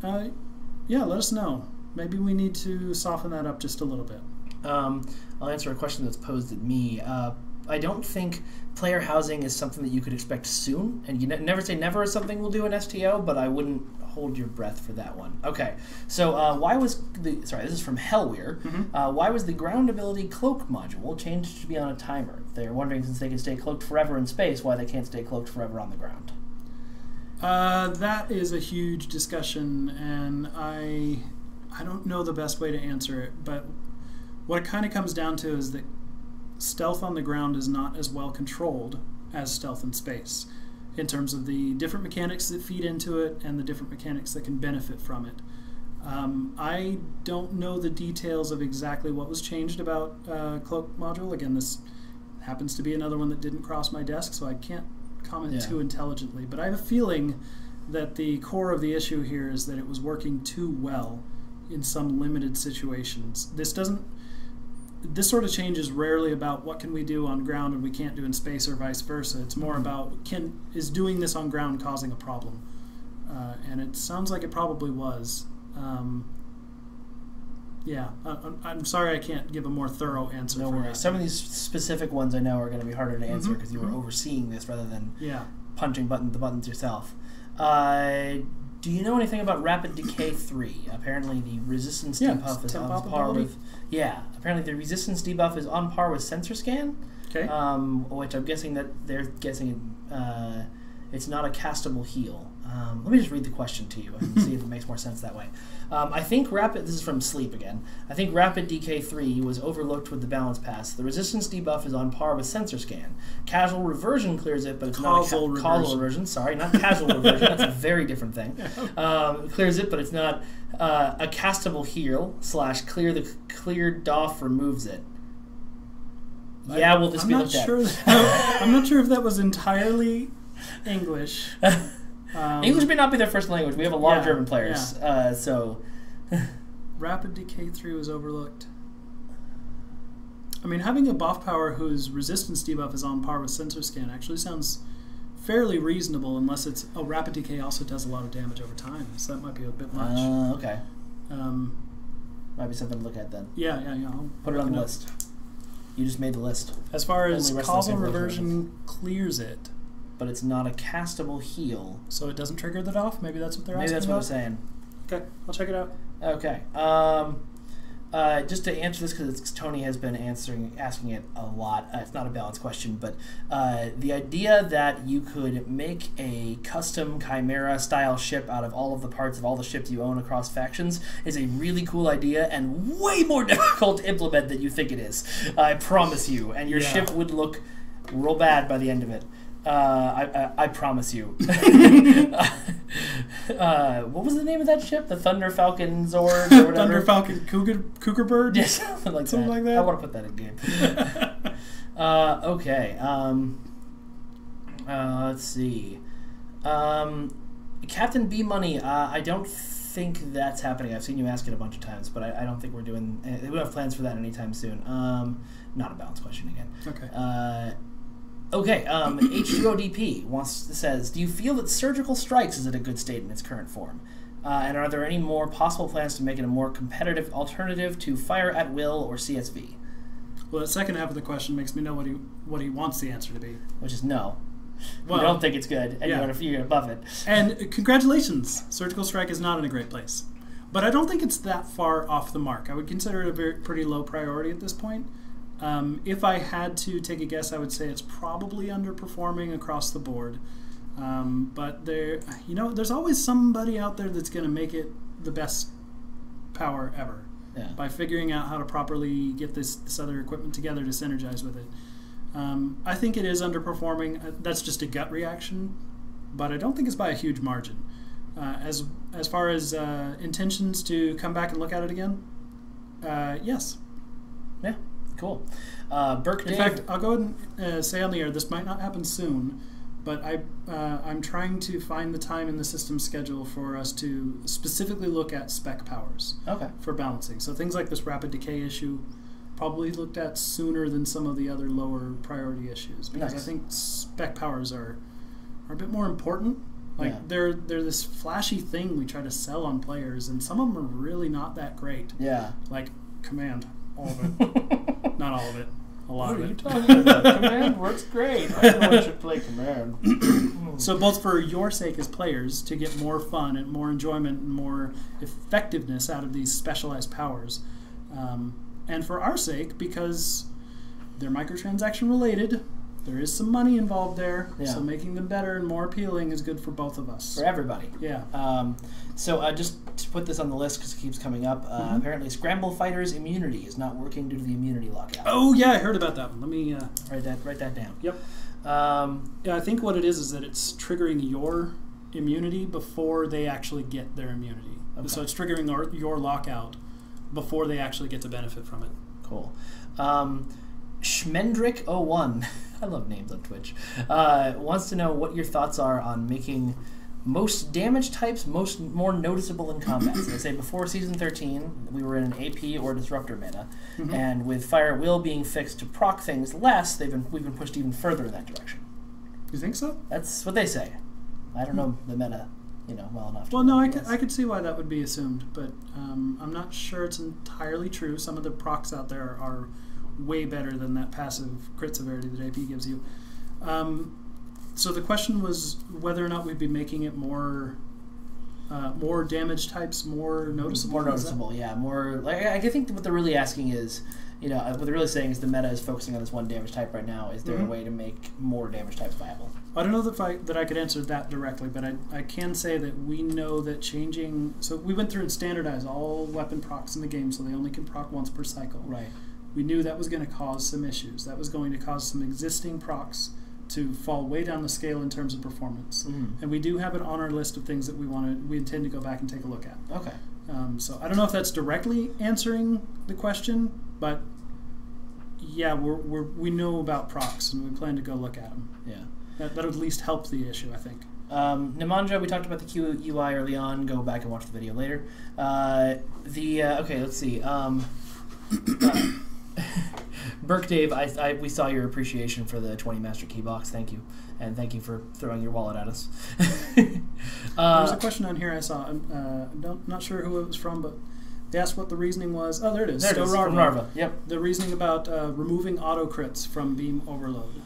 let us know. Maybe we need to soften that up just a little bit. I'll answer a question that's posed at me. I don't think player housing is something that you could expect soon, and you never say never is something we'll do in STO, but I wouldn't hold your breath for that one. Okay, so why was this is from Hellweir. Why was the ground ability cloak module changed to be on a timer? They're wondering, since they can stay cloaked forever in space, why they can't stay cloaked forever on the ground. That is a huge discussion, and I don't know the best way to answer it, but what it kind of comes down to is that stealth on the ground is not as well controlled as stealth in space, in terms of the different mechanics that feed into it and the different mechanics that can benefit from it. I don't know the details of exactly what was changed about Cloak module. Again, this happens to be another one that didn't cross my desk, so I can't comment too intelligently. But I have a feeling that the core of the issue here is that it was working too well in some limited situations. This sort of change is rarely about what can we do on ground and we can't do in space or vice versa. It's more about is doing this on ground causing a problem. and it sounds like it probably was. Yeah, I'm sorry I can't give a more thorough answer. No worries. Some of these specific ones I know are going to be harder to answer because you were overseeing this rather than punching the buttons yourself. Do you know anything about Rapid Decay 3? Apparently the resistance debuff is on par with... Yeah, apparently the resistance debuff is on par with Sensor Scan, which I'm guessing that they're guessing it's not a castable heal. Let me just read the question to you and see if it makes more sense that way. I think this is from Sleep again. I think Rapid DK3 was overlooked with the balance pass. The resistance debuff is on par with Sensor Scan. Casual reversion clears it, but it's not a causal reversion. Sorry, not casual reversion. That's a very different thing. Clears it, but it's not a castable heal / clear DOF removes it. Yeah, will this be looked at? I'm not sure if that was entirely English. English may not be their first language. We have a lot of German players, so... Rapid Decay 3 was overlooked. I mean, having a buff power whose resistance debuff is on par with Sensor Scan actually sounds fairly reasonable, unless it's... Oh, Rapid Decay also does a lot of damage over time, so that might be a bit much. Okay. Might be something to look at then. Yeah. I'll put it on the list. You just made the list. As far as causal reversion clears it... But it's not a castable heal. So it doesn't trigger the DOF? Maybe that's what they're asking. Maybe that's what I'm saying. Okay, I'll check it out. Okay. Just to answer this, because Tony has been asking it a lot. It's not a balanced question, but the idea that you could make a custom Chimera-style ship out of all of the parts of all the ships you own across factions is a really cool idea and way more difficult to implement than you think it is. I promise you. And your ship would look real bad by the end of it. I promise you. What was the name of that ship? The Thunder Falcon Zord or whatever? Thunder Falcon Cougar Bird? Yes, something like that. I want to put that in game. Okay. Let's see. Captain B Money, I don't think that's happening. I've seen you ask it a bunch of times, but I don't think we're doing... We don't have plans for that anytime soon. Not a balanced question again. Okay. Okay, H2ODP says, do you feel that Surgical Strikes is at a good state in its current form? And are there any more possible plans to make it a more competitive alternative to Fire at Will or CSV? Well, the second half of the question makes me know what he wants the answer to be. Which is no. Well, you don't think it's good, and you're going to buff it. And congratulations, Surgical Strike is not in a great place. But I don't think it's that far off the mark. I would consider it a pretty low priority at this point. If I had to take a guess, I would say it's probably underperforming across the board. But there's always somebody out there that's going to make it the best power ever by figuring out how to properly get this other equipment together to synergize with it. I think it is underperforming. That's just a gut reaction, but I don't think it's by a huge margin. As far as intentions to come back and look at it again, yes. Yeah. Cool. In fact, I'll go ahead and say on the air, this might not happen soon, but I'm trying to find the time in the system schedule for us to specifically look at spec powers for balancing. So things like this Rapid Decay issue probably looked at sooner than some of the other lower priority issues, because I think spec powers are a bit more important. Like they're this flashy thing we try to sell on players, and some of them are really not that great. Yeah. Like Command. All of it. Not all of it. A lot of it. What are you talking about? Command works great. Everyone should play Command. So both for your sake as players, to get more fun and more enjoyment and more effectiveness out of these specialized powers, and for our sake, because they're microtransaction related, there is some money involved there, so making them better and more appealing is good for both of us. For everybody. Yeah. So just to put this on the list because it keeps coming up, apparently Scramble Fighter's immunity is not working due to the immunity lockout. Oh, yeah, I heard about that one. Let me... write that down. Yep. Yeah, I think what it is that it's triggering your immunity before they actually get their immunity. Okay. So it's triggering your lockout before they actually get to benefit from it. Cool. Schmendrick01, I love names on Twitch, wants to know what your thoughts are on making most damage types more noticeable in combat. So I say before Season 13, we were in an AP or Disruptor meta, and with Fire at Will being fixed to proc things less, we've been pushed even further in that direction. You think so? That's what they say. I don't know the meta. well enough. Well, no, I could see why that would be assumed, but I'm not sure it's entirely true. Some of the procs out there are way better than that passive crit severity that AP gives you. So the question was whether or not we'd be making it more damage types more noticeable. More noticeable, yeah. More like I think what they're really asking is, what they're really saying is the meta is focusing on this one damage type right now. Is there a way to make more damage types viable? I don't know that I could answer that directly, but I can say that we know that changing. So we went through and standardized all weapon procs in the game, so they only can proc once per cycle. Right. We knew that was going to cause some issues. That was going to cause some existing procs to fall way down the scale in terms of performance. And we do have it on our list of things that we intend to go back and take a look at. Okay. So I don't know if that's directly answering the question, but yeah, we know about procs and we plan to go look at them. Yeah. That would at least help the issue, I think. Nimandra, we talked about the QUI early on. Go back and watch the video later. Okay, let's see. Burke Dave, we saw your appreciation for the 20 Master Key box. Thank you. And thank you for throwing your wallet at us. There's a question on here I saw. I'm not sure who it was from, but they asked what the reasoning was. Oh, there it is. There it is, from Narva. Yep. The reasoning about removing auto crits from Beam Overload.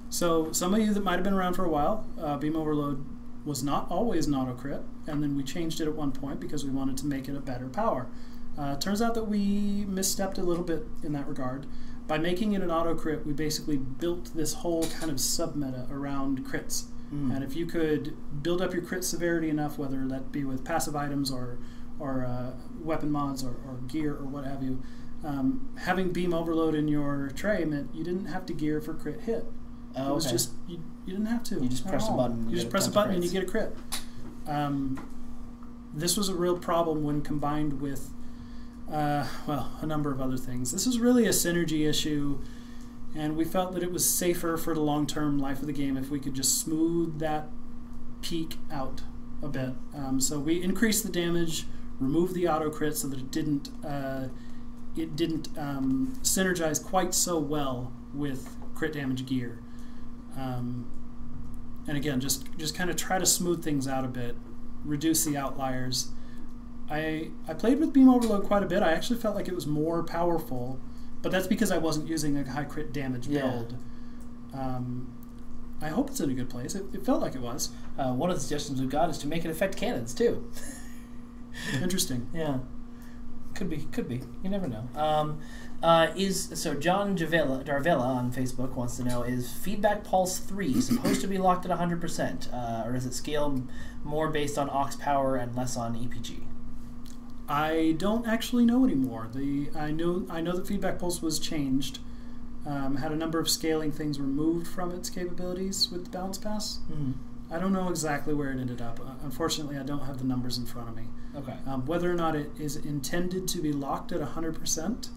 So some of you that might have been around for a while, Beam Overload was not always an auto crit, and then we changed it at one point because we wanted to make it a better power. Turns out that we misstepped a little bit in that regard. By making it an auto crit, we basically built this whole kind of sub-meta around crits. And if you could build up your crit severity enough, whether that be with passive items or weapon mods or gear or what have you, having Beam Overload in your tray meant you didn't have to gear for crit hit. It was just, you didn't have to. You just press a button. You just press a button and you get a crit. This was a real problem when combined with a number of other things. This is really a synergy issue, and we felt that it was safer for the long-term life of the game if we could just smooth that peak out a bit. So we increased the damage, removed the auto crit so that it didn't synergize quite so well with crit damage gear. And again, just kind of try to smooth things out a bit, reduce the outliers. I played with Beam Overload quite a bit. I actually felt like it was more powerful, but that's because I wasn't using a high crit damage build. I hope it's in a good place. It felt like it was. One of the suggestions we've got is to make it affect cannons too. Interesting. Yeah. Could be. You never know. John Darvella on Facebook wants to know, is Feedback Pulse 3 supposed to be locked at 100%, or does it scale more based on aux power and less on EPG? I don't actually know anymore. I know that Feedback Pulse was changed, had a number of scaling things removed from its capabilities with the Balance Pass. I don't know exactly where it ended up. Unfortunately, I don't have the numbers in front of me. Okay. Whether or not it is intended to be locked at 100%,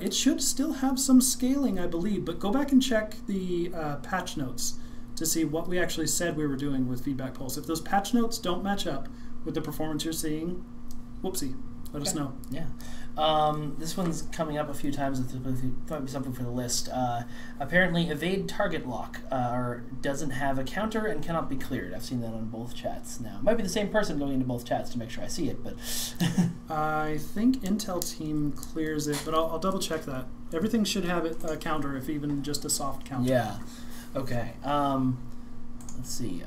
it should still have some scaling, I believe, but go back and check the patch notes to see what we actually said we were doing with Feedback Pulse. If those patch notes don't match up with the performance you're seeing, whoopsie, let us know. Yeah. This one's coming up a few times. It might be something for the list. Apparently, evade target lock doesn't have a counter and cannot be cleared. I've seen that on both chats now. It might be the same person going into both chats to make sure I see it, but I think Intel team clears it, but I'll double check that. Everything should have a counter, if even just a soft counter. Yeah. Okay. Let's see.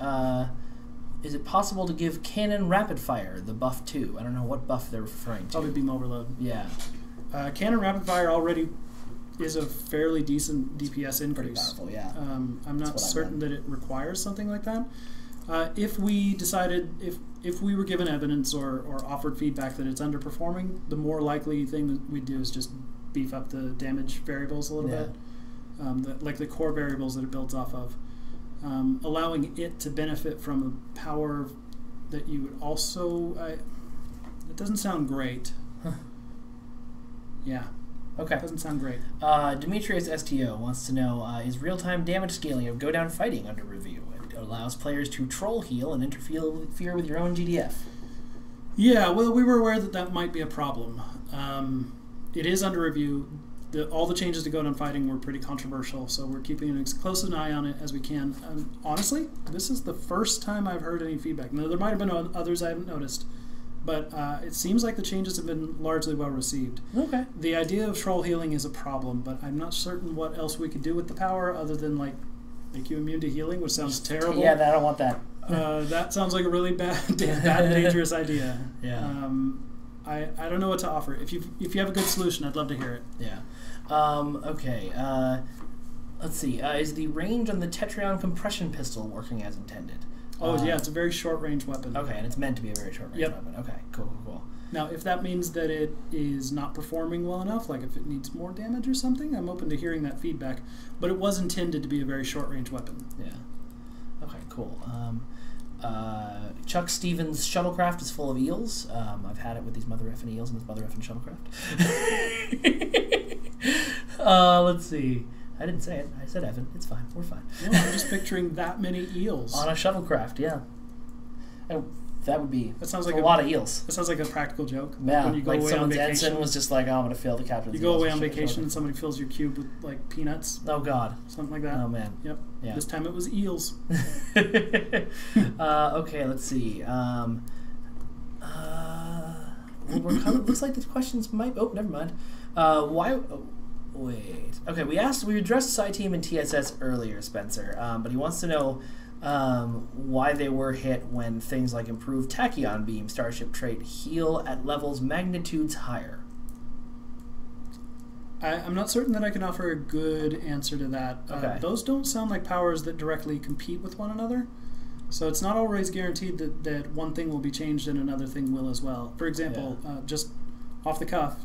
Is it possible to give Cannon Rapid Fire the buff too? I don't know what buff they're referring to. Probably Beam Overload. Yeah. Cannon Rapid Fire already is a fairly decent DPS increase. Pretty powerful, yeah. I'm not certain that it requires something like that. If we decided, if we were given evidence or offered feedback that it's underperforming, the more likely thing that we'd do is just beef up the damage variables a little bit, like the core variables that it builds off of. Allowing it to benefit from a power that you would also... it doesn't sound great. Yeah. Okay. It doesn't sound great. Demetrius STO wants to know, is real-time damage scaling of Go Down Fighting under review? It allows players to troll heal and interfere with your own GDF. Yeah, well, we were aware that might be a problem. It is under review. all the changes to Godon fighting were pretty controversial, so we're keeping as close an eye on it as we can. Honestly, this is the first time I've heard any feedback. Now, there might have been others I haven't noticed, but it seems like the changes have been largely well received. Okay. The idea of troll healing is a problem, but I'm not certain what else we could do with the power other than like make you immune to healing, which sounds terrible. Yeah, I don't want that. That sounds like a really bad, dangerous idea. Yeah. I don't know what to offer. If you have a good solution, I'd love to hear it. Yeah. Okay. Let's see. Is the range on the Tetrion compression pistol working as intended? Oh, yeah, it's a very short-range weapon. Okay, and it's meant to be a very short-range weapon. Okay, cool. Now, if that means that it is not performing well enough, like if it needs more damage or something, I'm open to hearing that feedback. But it was intended to be a very short-range weapon. Yeah. Okay, cool. Chuck Stevens' shuttlecraft is full of eels. I've had it with these mother effing eels and this mother effing shuttlecraft. Let's see. I didn't say it. I said Evan. It's fine. We're fine. No, I'm just picturing that many eels. On a shuttlecraft, yeah. That would be that sounds like a lot of eels. That sounds like a practical joke. Yeah, when you go like away someone's on vacation, ensign was just like, oh, I'm going to fail the captain's You go away on vacation and somebody fills your cube with like peanuts. Oh, God. Something like that. Oh, man. Yep. Yeah. This time it was eels. Okay, let's see. Looks like the questions might... Oh, never mind. Why... Oh, wait. Okay, we addressed Psi Team and TSS earlier, Spencer, but he wants to know why they were hit when things like improved tachyon beam, starship trait, heal at levels magnitudes higher. I'm not certain that I can offer a good answer to that. Okay. Those don't sound like powers that directly compete with one another. So it's not always guaranteed that one thing will be changed and another thing will as well. For example, just off the cuff,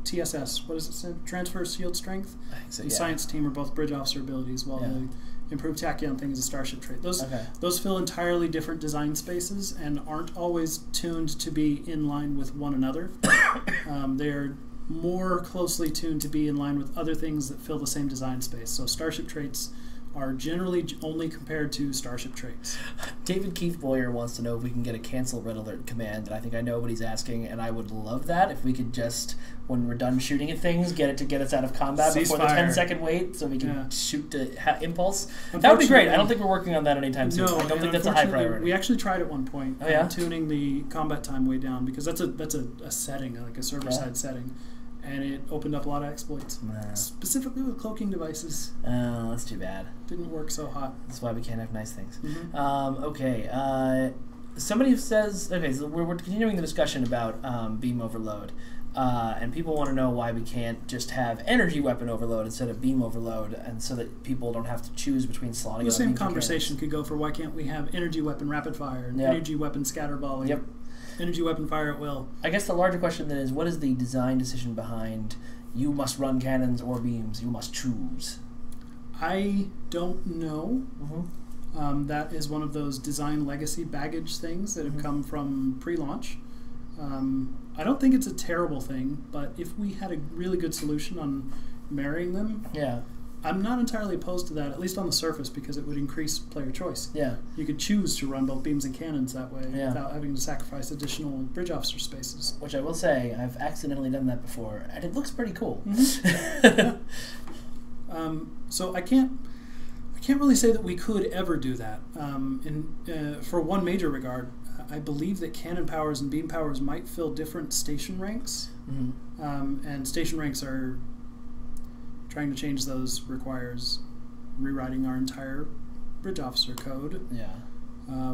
TSS, what does it say? Transfer Shield Strength? I think so, and yeah. Science Team are both bridge officer abilities, while the improved tachyon thing is a starship trait. Those fill entirely different design spaces and aren't always tuned to be in line with one another. They're more closely tuned to be in line with other things that fill the same design space. So starship traits are generally only compared to starship traits. David Keith Boyer wants to know if we can get a cancel red alert command, and I think I know what he's asking, and I would love that if we could just, when we're done shooting at things, get it to get us out of combat before the 10-second wait, so we can shoot to impulse. That would be great. I don't think we're working on that anytime soon. No, I don't think that's a high priority. We actually tried at one point tuning the combat time way down, because that's a setting, like a server-side setting. And it opened up a lot of exploits, specifically with cloaking devices. Oh, that's too bad. Didn't work so hot. That's why we can't have nice things. Mm-hmm. Okay. Somebody says... Okay, so we're continuing the discussion about beam overload. And people want to know why we can't just have energy weapon overload instead of beam overload, and so that people don't have to choose between slotting. The same conversation could go for why can't we have energy weapon rapid fire and energy weapon scatter volley. Yep. Energy weapon fire at will. I guess the larger question then is, what is the design decision behind you must run cannons or beams, you must choose? I don't know. Mm-hmm. That is one of those design legacy baggage things that have come from pre-launch. I don't think it's a terrible thing, but if we had a really good solution on marrying them, I'm not entirely opposed to that, at least on the surface, because it would increase player choice. Yeah. You could choose to run both beams and cannons that way without having to sacrifice additional bridge officer spaces. Which I will say, I've accidentally done that before, and it looks pretty cool. Mm-hmm. So I can't really say that we could ever do that. For one major regard, I believe that cannon powers and beam powers might fill different station ranks, and station ranks are... Trying to change those requires rewriting our entire bridge officer code,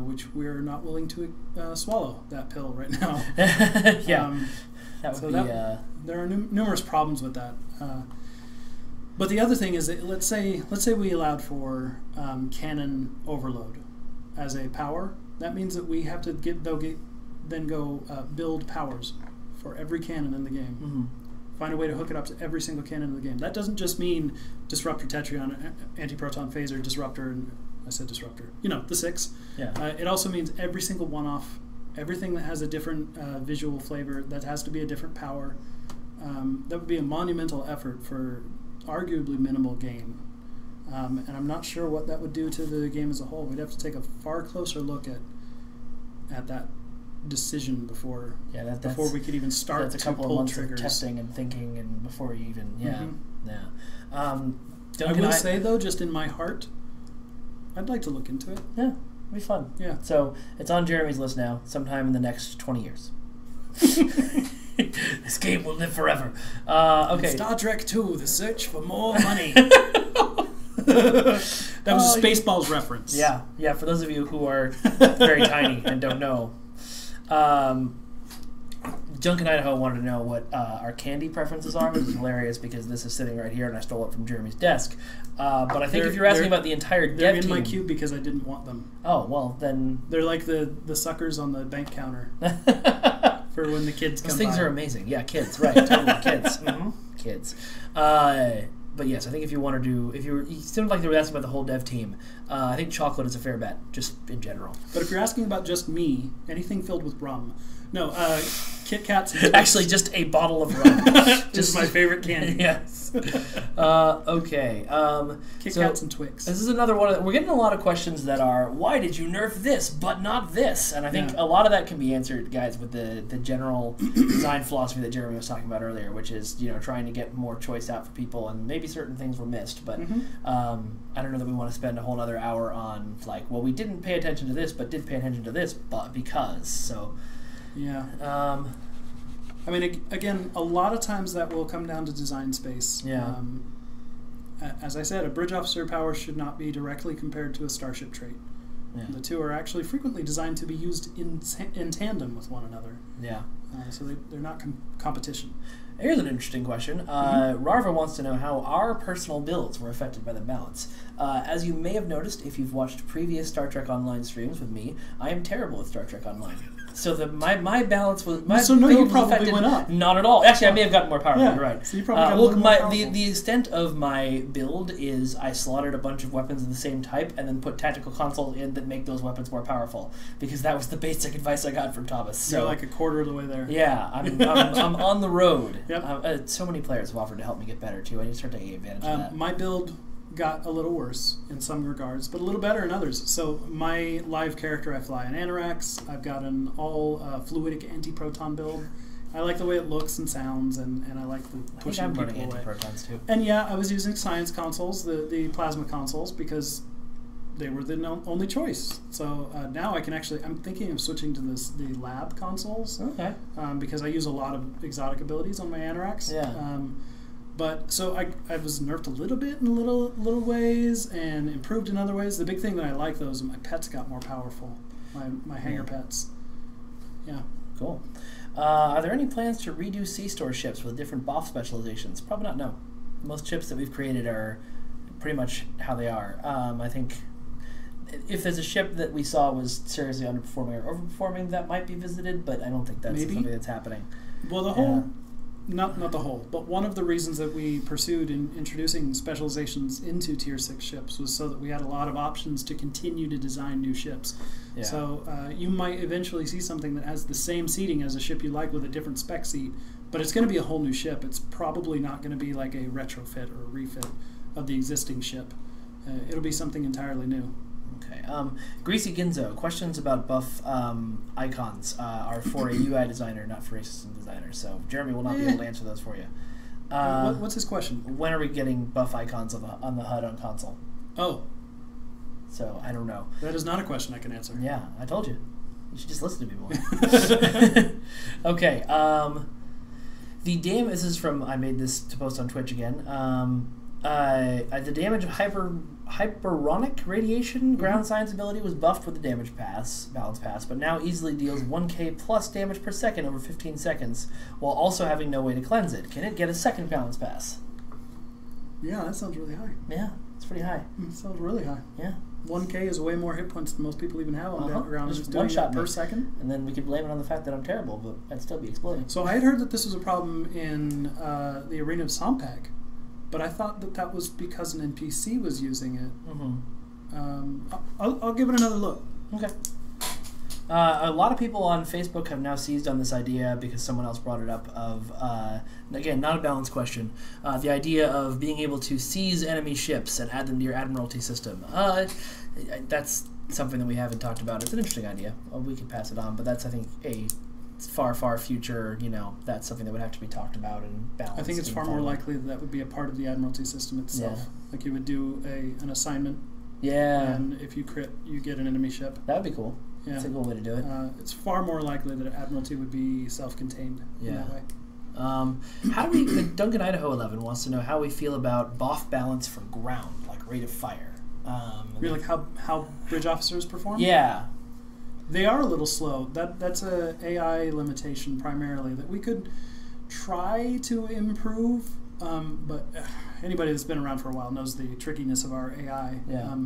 which we're not willing to swallow that pill right now. That would be. There are numerous problems with that. But the other thing is that let's say we allowed for cannon overload as a power. That means that we have to build powers for every cannon in the game. Mm-hmm. Find a way to hook it up to every single cannon in the game. That doesn't just mean Disruptor, Tetrion, Anti-Proton Phaser, Disruptor, and I said Disruptor. You know, the 6. Yeah. It also means every single one-off, everything that has a different visual flavor, that has to be a different power. That would be a monumental effort for arguably minimal gain. And I'm not sure what that would do to the game as a whole. We'd have to take a far closer look at that decision before that's before we could even start that's a to couple pull of months triggers. of testing and thinking, and before you even I will say though, just in my heart, I'd like to look into it. Yeah, it'd be fun. Yeah. So it's on Jeremy's list now. Sometime in the next 20 years. This game will live forever. Okay. Star Trek 2: The Search for More Money. That was a Spaceballs reference. Yeah, yeah. For those of you who are very tiny and don't know, Junk in Idaho wanted to know what our candy preferences are, which is hilarious because this is sitting right here and I stole it from Jeremy's desk. But I think if you're asking about the entire dev they're in team, my cube because I didn't want them. Oh well, then they're like the suckers on the bank counter for when the kids come Those things by. are amazing. Yeah, kids, right? Totally, kids. Kids. But yes, I think if you want to do, you seemed like they were asking about the whole dev team. I think chocolate is a fair bet, just in general. But if you're asking about just me, anything filled with rum. No, Kit Kats. And Actually, just a bottle of rum. Just my favorite candy. Yes. Okay. Kit Kats and Twix. This is another one. We're getting a lot of questions that are, why did you nerf this but not this? And I think a lot of that can be answered, guys, with the general design philosophy that Jeremy was talking about earlier, which is trying to get more choice out for people, and maybe certain things were missed. But I don't know that we want to spend a whole other hour on we didn't pay attention to this, but did pay attention to this, but because so. Yeah. I mean, again, a lot of times that will come down to design space. Yeah. As I said, a bridge officer power should not be directly compared to a starship trait. Yeah. The two are actually frequently designed to be used in tandem with one another. Yeah. So they're not competition. Here's an interesting question. Rarva wants to know how our personal builds were affected by the balance. As you may have noticed, if you've watched previous Star Trek Online streams with me, I am terrible with Star Trek Online. So my balance was you probably went up. Not at all. Actually, I may have gotten more powerful. Yeah. You're right. So you probably got a little more powerful. The extent of my build is I slotted a bunch of weapons of the same type and then put tactical consoles in that make those weapons more powerful, because that was the basic advice I got from Thomas. So you're like a quarter of the way there. Yeah, I'm on the road. Yep. So many players have offered to help me get better too. I need to start taking advantage of that. My build got a little worse in some regards, but a little better in others. So my live character, I fly an Anorax. I've got an all fluidic anti-proton build. I like the way it looks and sounds, and I like the pushing people away. Anti-protons too. And yeah, I was using science consoles, the plasma consoles, because they were the only choice. So now I can actually, I'm thinking of switching to the lab consoles. Okay. Because I use a lot of exotic abilities on my Anorax. Yeah. But so I was nerfed a little bit in little ways and improved in other ways. The big thing that I like though is my pets got more powerful. My hangar pets. Yeah. Cool. Are there any plans to redo C-Store ships with different BOF specializations? Probably not. No. Most ships that we've created are pretty much how they are. I think if there's a ship that we saw was seriously underperforming or overperforming, that might be visited, but I don't think that's something that's happening. Well, the whole. Not the whole, but one of the reasons that we pursued in introducing specializations into Tier 6 ships was so that we had a lot of options to continue to design new ships. Yeah. So you might eventually see something that has the same seating as a ship you like with a different spec seat, but it's going to be a whole new ship. It's probably not going to be like a retrofit or a refit of the existing ship. It'll be something entirely new. Okay. Greasy Ginzo, questions about buff icons are for a UI designer, not for a system designer. So Jeremy will not be able to answer those for you. What's his question? When are we getting buff icons on the HUD on console? Oh. So I don't know. That is not a question I can answer. Yeah, I told you. You should just listen to me more. Okay. This is from, I made this to post on Twitch again. The damage of hyperonic radiation ground science ability was buffed with the damage balance pass, but now easily deals 1k plus damage per second over 15 seconds, while also having no way to cleanse it. Can it get a second balance pass? Yeah, that sounds really high. Yeah, it's pretty high. It sounds really high. Yeah. 1k is way more hit points than most people even have on ground. Just one shot per second. And then we could blame it on the fact that I'm terrible, but I'd still be exploding. So I had heard that this was a problem in the Arena of Sompag. But I thought that was because an NPC was using it. Mm-hmm. I'll give it another look. Okay. A lot of people on Facebook have now seized on this idea because someone else brought it up of, again, not a balance question, the idea of being able to seize enemy ships and add them to your Admiralty system. That's something that we haven't talked about. It's an interesting idea. Well, we could pass it on, but that's, I think, far, far future, that's something that would have to be talked about and balanced. I think it's far more likely that would be a part of the Admiralty system itself. Yeah. Like you would do an assignment. Yeah. And if you crit, you get an enemy ship. That would be cool. Yeah. That's a cool way to do it. It's far more likely that Admiralty would be self-contained in that way. How do we, Duncan Idaho 11 wants to know how we feel about BOF balance for ground, like rate of fire. Really, like how bridge officers perform? Yeah. They are a little slow. That's a AI limitation primarily that we could try to improve, but anybody that's been around for a while knows the trickiness of our AI. Yeah.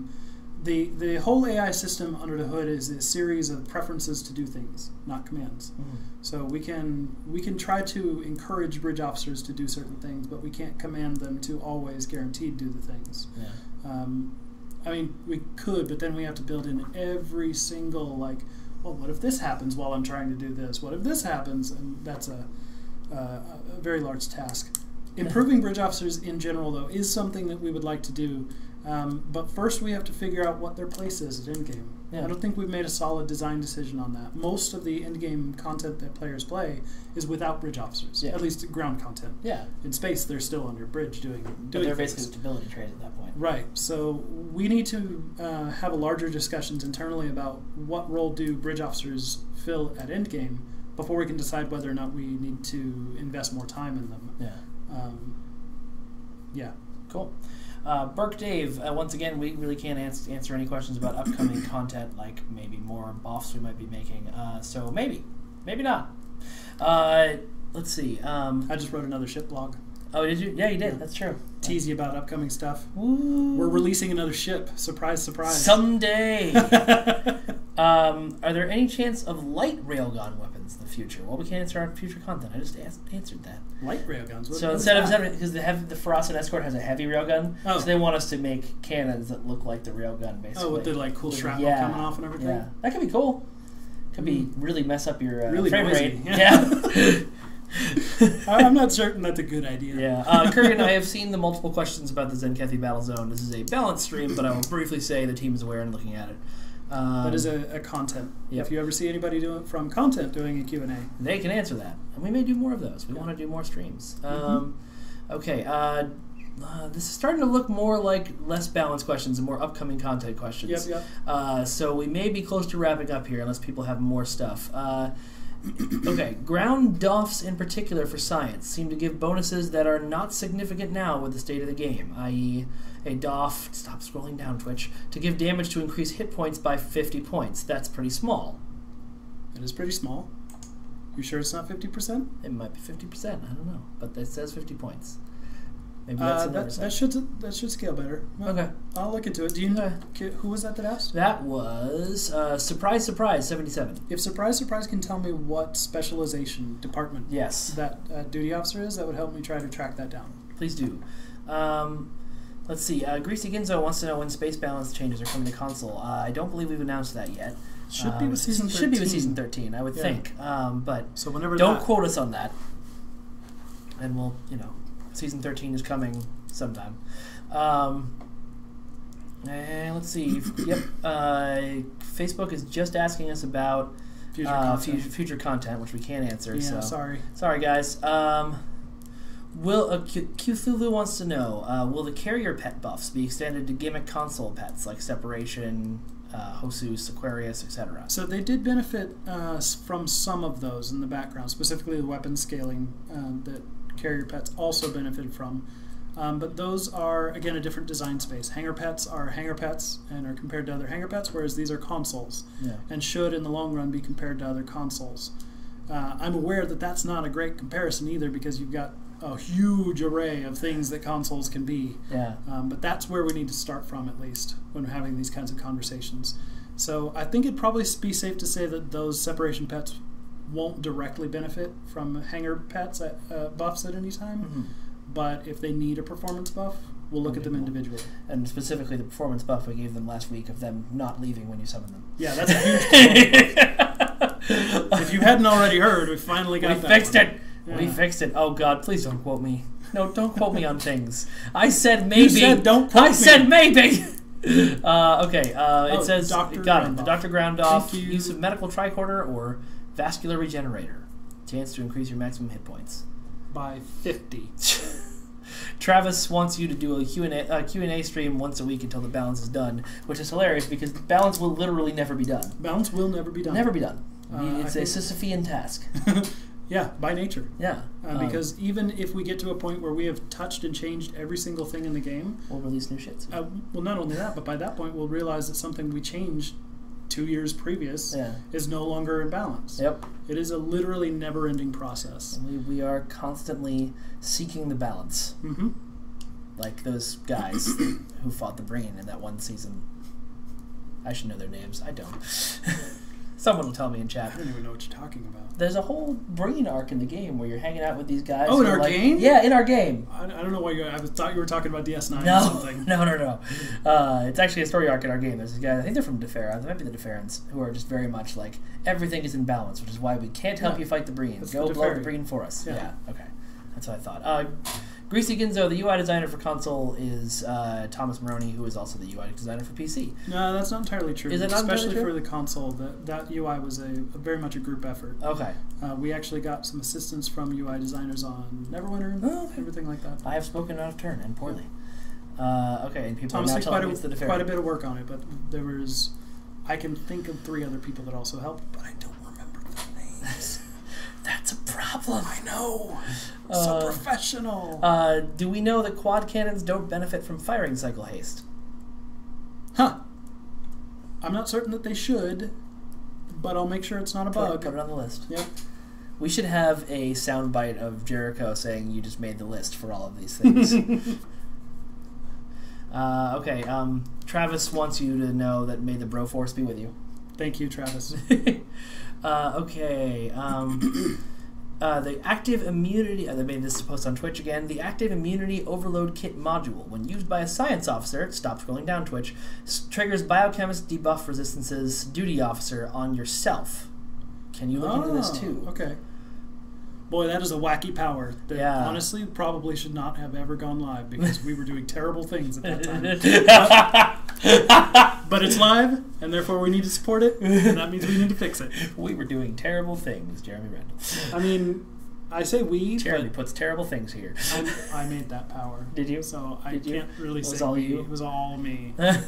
The whole AI system under the hood is a series of preferences to do things, not commands. Mm-hmm. So we can try to encourage bridge officers to do certain things, but we can't command them to always guaranteed do the things. Yeah. I mean, we could, but then we have to build in every single, like, well, what if this happens while I'm trying to do this? What if this happens? And that's a very large task. Improving bridge officers in general, though, is something that we would like to do. But first we have to figure out what their place is at endgame. Yeah. I don't think we've made a solid design decision on that. Most of the endgame content that players play is without bridge officers, at least ground content. Yeah. In space, they're still under bridge doing but they're basically stability trades at that point. Right. So we need to have a larger discussions internally about what role do bridge officers fill at endgame before we can decide whether or not we need to invest more time in them. Yeah. Yeah. Cool. Burke Dave, once again, we really can't answer any questions about upcoming content, like maybe more BOFs we might be making. So maybe not. Let's see. I just wrote another ship blog. Oh, did you? Yeah, you did. Yeah. That's true. Tease you about upcoming stuff. Ooh. We're releasing another ship. Surprise, surprise. Someday. Are there any chance of light railgun weapons in the future? Well, we can't answer our future content. I just answered that. Light railguns? So instead of because the Ferocid Escort has a heavy railgun, so they want us to make cannons that look like the railgun, basically. Oh, with the like cool shrapnel coming off and everything. Yeah, that could be cool. Could be really mess up your really frame noisy. rate. Yeah. I'm not certain that's a good idea. Yeah, Kurgan, I have seen the multiple questions about the Zenkethi Battle Zone. This is a balanced stream, but I will briefly say the team is aware and looking at it. That is a content. Yep. If you ever see anybody from content doing a Q&A, they can answer that, and we may do more of those. We want to do more streams. Okay, this is starting to look more like less balanced questions and more upcoming content questions. Yep. So we may be close to wrapping up here unless people have more stuff. Okay, ground DOFs in particular for science seem to give bonuses that are not significant now with the state of the game, i.e. a DOF, stop scrolling down Twitch, to give damage to increase hit points by 50 points. That's pretty small. It is pretty small. You sure it's not 50%? It might be 50%, I don't know, but it says 50 points. Maybe that's that should scale better. Well, okay. I'll look into it. Do you know who was that asked? That was Surprise 77. If Surprise can tell me what specialization department that duty officer is, that would help me try to track that down. Please do. Let's see. Greasy Ginzo wants to know when space balance changes are coming to console. I don't believe we've announced that yet. Should be with season 13. Should be with season 13, I would think. But so whenever don't quote us on that. And we'll, season 13 is coming sometime. And let's see. Yep. Facebook is just asking us about future content, which we can't answer. Yeah, so. Sorry, guys. Cthulhu wants to know, will the carrier pet buffs be extended to gimmick console pets like Separation, Hosus, Aquarius, etc.? So they did benefit from some of those in the background, specifically the weapon scaling that carrier pets also benefited from. But those are, again, a different design space. Hangar pets are hangar pets and are compared to other hangar pets, whereas these are consoles and should, in the long run, be compared to other consoles. I'm aware that that's not a great comparison either because you've got a huge array of things that consoles can be. Yeah. But that's where we need to start from, at least, when we're having these kinds of conversations. So I think it'd probably be safe to say that those Separation pets won't directly benefit from hangar pets buffs at any time. Mm-hmm. But if they need a performance buff, we'll look at them individually. And specifically the performance buff we gave them last week of them not leaving when you summon them. Yeah, that's a huge performance buff. If you hadn't already heard, we finally got that. Fixed it. Yeah. We fixed it. Oh God, please don't quote me. No, don't quote me on things. I said maybe. You said don't quote me. I said maybe. Okay, it says, Dr. got it. Groundoff. The Dr. Groundoff, Thank you. use of medical tricorder or vascular regenerator. Chance to increase your maximum hit points. By 50. Travis wants you to do a Q&A stream once a week until the balance is done, which is hilarious because the balance will literally never be done. Balance will never be done. Never be done. It's a Sisyphean task. Yeah, by nature. Yeah. Because even if we get to a point where we have touched and changed every single thing in the game, we'll release new shit. well, not only that, but by that point we'll realize that something we changed 2 years previous is no longer in balance. Yep. It is a literally never-ending process. We are constantly seeking the balance. Mm-hmm. Like those guys who fought the Breen in that one season. I should know their names. I don't. Someone will tell me in chat. I don't even know what you're talking about. There's a whole Breen arc in the game where you're hanging out with these guys. Oh, in our game? Yeah, in our game. I don't know why I thought you were talking about DS9 No, or something. No. It's actually a story arc in our game. There's these guys, I think they're from Defera. They might be the Deferans, who are just very much like, everything is in balance, which is why we can't help you fight the Breen. Go blow the Breen for us. Yeah, okay. That's what I thought. Greasy Ginzo, the UI designer for console, is Thomas Maroney, who is also the UI designer for PC. No, that's not entirely true. Is it not Especially entirely true? for the console, that UI was very much a group effort. Okay. We actually got some assistance from UI designers on Neverwinter and everything like that. I have spoken out of turn and poorly. Okay, and people Thomas are now did telling me it's the Defera. quite a bit of work on it, but there was... I can think of 3 other people that also helped, but I don't remember their names. That's a problem. I know. So professional. Do we know that quad cannons don't benefit from firing cycle haste? Huh. I'm not certain that they should, but I'll make sure it's not a bug. Put it on the list. Yep. We should have a soundbite of Jericho saying you just made the list for all of these things. Okay, Travis wants you to know that may the Broforce be with you. Thank you, Travis. Okay, the active immunity, they made this post on Twitch again, the active immunity overload kit module, when used by a science officer, stop scrolling down Twitch, triggers biochemist debuff resistances duty officer on yourself. Can you look into this too? Okay. Boy, that is a wacky power that honestly probably should not have ever gone live because we were doing terrible things at that time. But it's live, and therefore we need to support it, and that means we need to fix it. We were doing terrible things, Jeremy Randall. I mean, I say we. Jeremy puts terrible things here. I made that power. Did you? So I can't really say all we. you? It was all me. That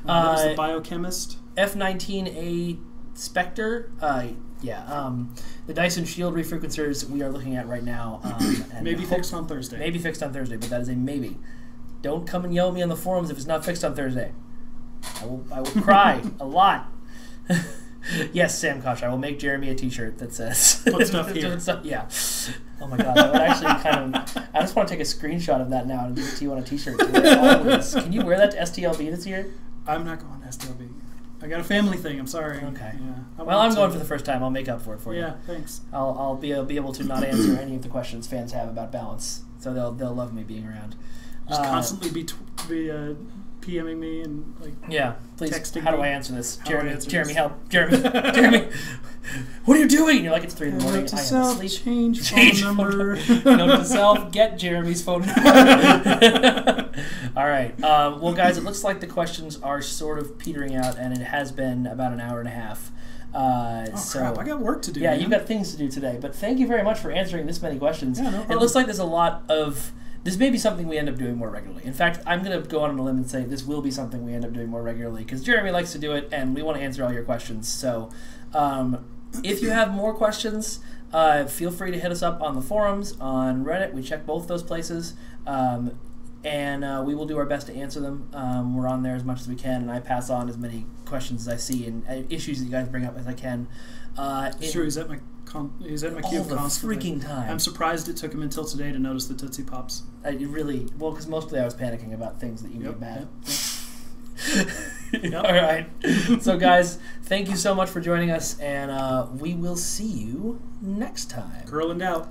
was the biochemist. F-19A Spectre. The Dyson Shield refrequencers we are looking at right now. And maybe fixed on Thursday. Maybe fixed on Thursday, but that is a maybe. Don't come and yell at me on the forums if it's not fixed on Thursday. I will cry a lot. Yes, Sam Kosh, I will make Jeremy a t-shirt that says... Put stuff here. Yeah. Oh my god, that would actually kind of... I just want to take a screenshot of that now and give it to you on a t-shirt. Always. Can you wear that to STLB this year? I'm not going to STLB. I got a family thing. I'm sorry. Okay. Yeah. Well, I'm going for the first time. I'll make up for it for you. Yeah, thanks. I'll be able to not answer any of the questions fans have about balance, so they'll love me being around. Just constantly be PMing me and please. Texting how do me. I answer this? Jeremy, help! Jeremy, what are you doing? And you're like, it's 3 in the morning. Note to I am self, asleep. change phone number. Note to self, get Jeremy's phone number. All right. Well, guys, it looks like the questions are sort of petering out, and it has been about an hour and a half. Crap, I got work to do. Yeah, man. you've got things to do today. But thank you very much for answering this many questions. Yeah, no problem. It looks like there's a lot of... This may be something we end up doing more regularly. In fact, I'm going to go on a limb and say this will be something we end up doing more regularly because Jeremy likes to do it, and we want to answer all your questions. So if you have more questions, feel free to hit us up on the forums, on Reddit. We check both those places, and we will do our best to answer them. We're on there as much as we can, and I pass on as many questions as I see and issues that you guys bring up as I can. Sure, he's at my cube the constantly. freaking time. I'm surprised it took him until today to notice the Tootsie Pops. Because mostly I was panicking about things that you made mad. Yep. All right. So, guys, thank you so much for joining us, and we will see you next time. Curl and out.